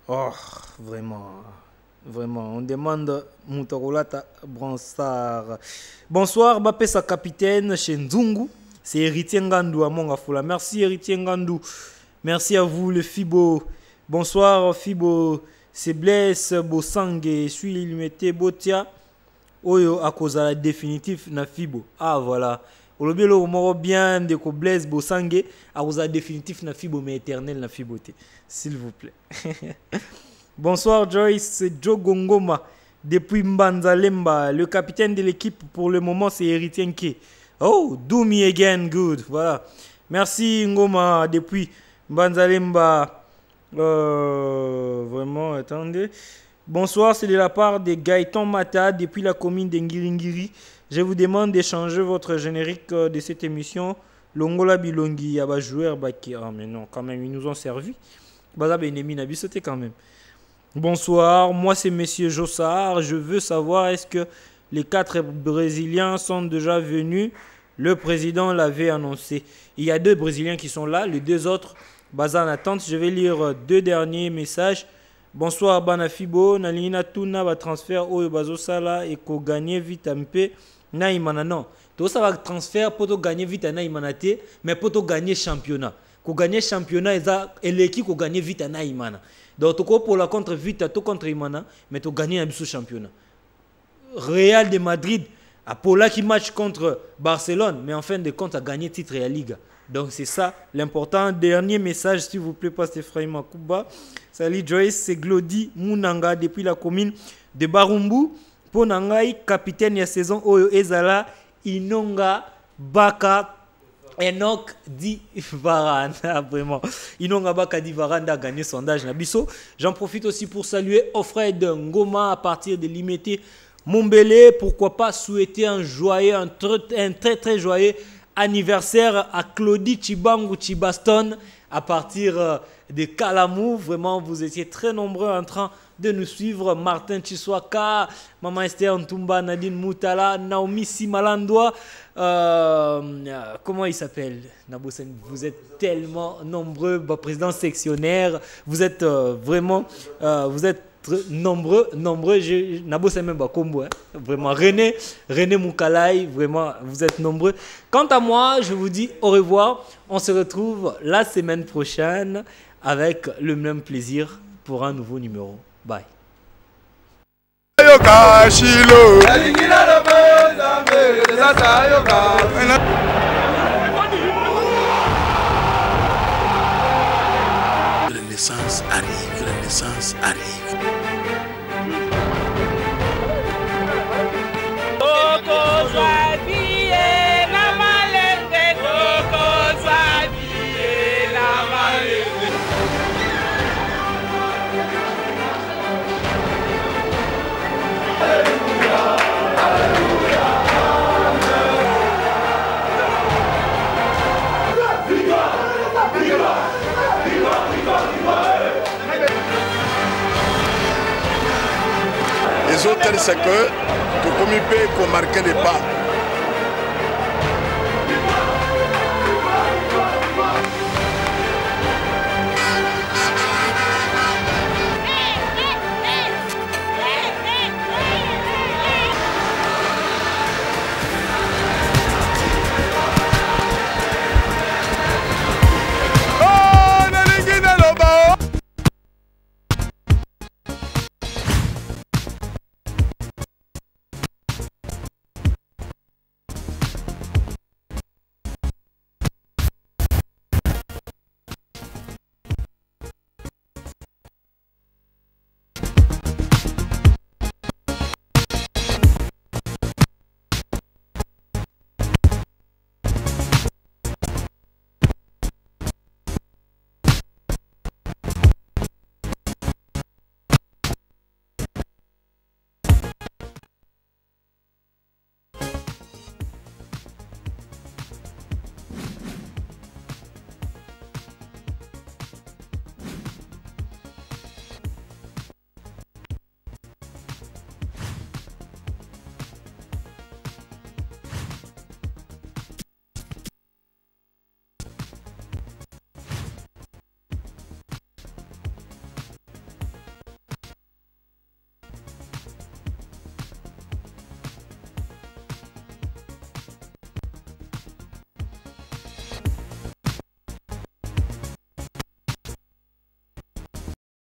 Oh, vraiment, on demande Moutarolata Bransard. Bonsoir, Bapé sa capitaine chez Nzungu. C'est Héritier Ngandou à Mongafoula. Merci Héritier Ngandou. Merci à vous le Fibo. Bonsoir Fibo. C'est Blaise Bosangue. Suis limité Botia. Oyo à cause de la définitive na Fibo. Ah voilà. Olobelo moro bien de ko Blaise Bosangue à cause de la définitive na Fibo mais éternel na Fiboté. S'il vous plaît. Bonsoir Joyce, c'est Joe Gongoma depuis Mbanzalemba. Le capitaine de l'équipe pour le moment c'est Héritier Nke. Oh, do me again, good. Voilà. Merci Ngoma depuis Mbanzalemba. Vraiment, attendez. Bonsoir, c'est de la part de Gaëtan Mata depuis la commune d'Engiringiri. Je vous demande d'échanger votre générique de cette émission. Longola Bilongi, Yaba joueur Baki. Ah, mais non, quand même, ils nous ont servi. Baza Benemi Nabi, c'était quand même. Bonsoir, moi c'est Monsieur Jossard. Je veux savoir, est-ce que les 4 Brésiliens sont déjà venus? Le président l'avait annoncé. Il y a 2 Brésiliens qui sont là, les 2 autres, Baza en attente. Je vais lire 2 derniers messages. Bonsoir Banafibo, Nalina Tuna va transfert au Bazo Sala et ko gagner vite un peu. Naïmana non. Tout ça va transfert pour gagner vite à Naïmanate, mais pour gagner championnat. Ko gagner championnat et l'équipe ko gagner vite à Naïmana. Donc tout pour la contre vite à tout contre Imana, mais tu gagner un bisou championnat. Real de Madrid a Paula qui match contre Barcelone, mais en fin de compte a gagné titre et la Liga. Donc c'est ça l'important. Dernier message s'il vous plaît, Pasteur Ephraim Akuba. Salut Joyce, c'est Glody Munanga depuis la commune de Barumbu. Pour Nangai, capitaine de saison Oyo Ezala, Inonga Baka Enoch Di Varane. Vraiment. Inonga Baka Di Varane a gagné sondage Nabiso. J'en profite aussi pour saluer Offred Ngoma à partir de Limité Montbelé. Pourquoi pas souhaiter un très très joyeux anniversaire à Claudie Chibangu Chibaston à partir de Kalamou. Vraiment, vous étiez très nombreux en train de nous suivre. Martin Chiswaka, Maman Esther Ntumba, Nadine Moutala, Naomi Simalandoa. Comment il s'appelle? Vous êtes tellement nombreux, président sectionnaire. Vous êtes vraiment... vous êtes nombreux, Nabo c'est même combo, hein. Vraiment René Moukalai, vraiment vous êtes nombreux. Quant à moi, je vous dis au revoir. On se retrouve la semaine prochaine avec le même plaisir pour un nouveau numéro. Bye. Renaissance arrive, Renaissance arrive. Les autres, c'est que, comme il peut marquer les pas.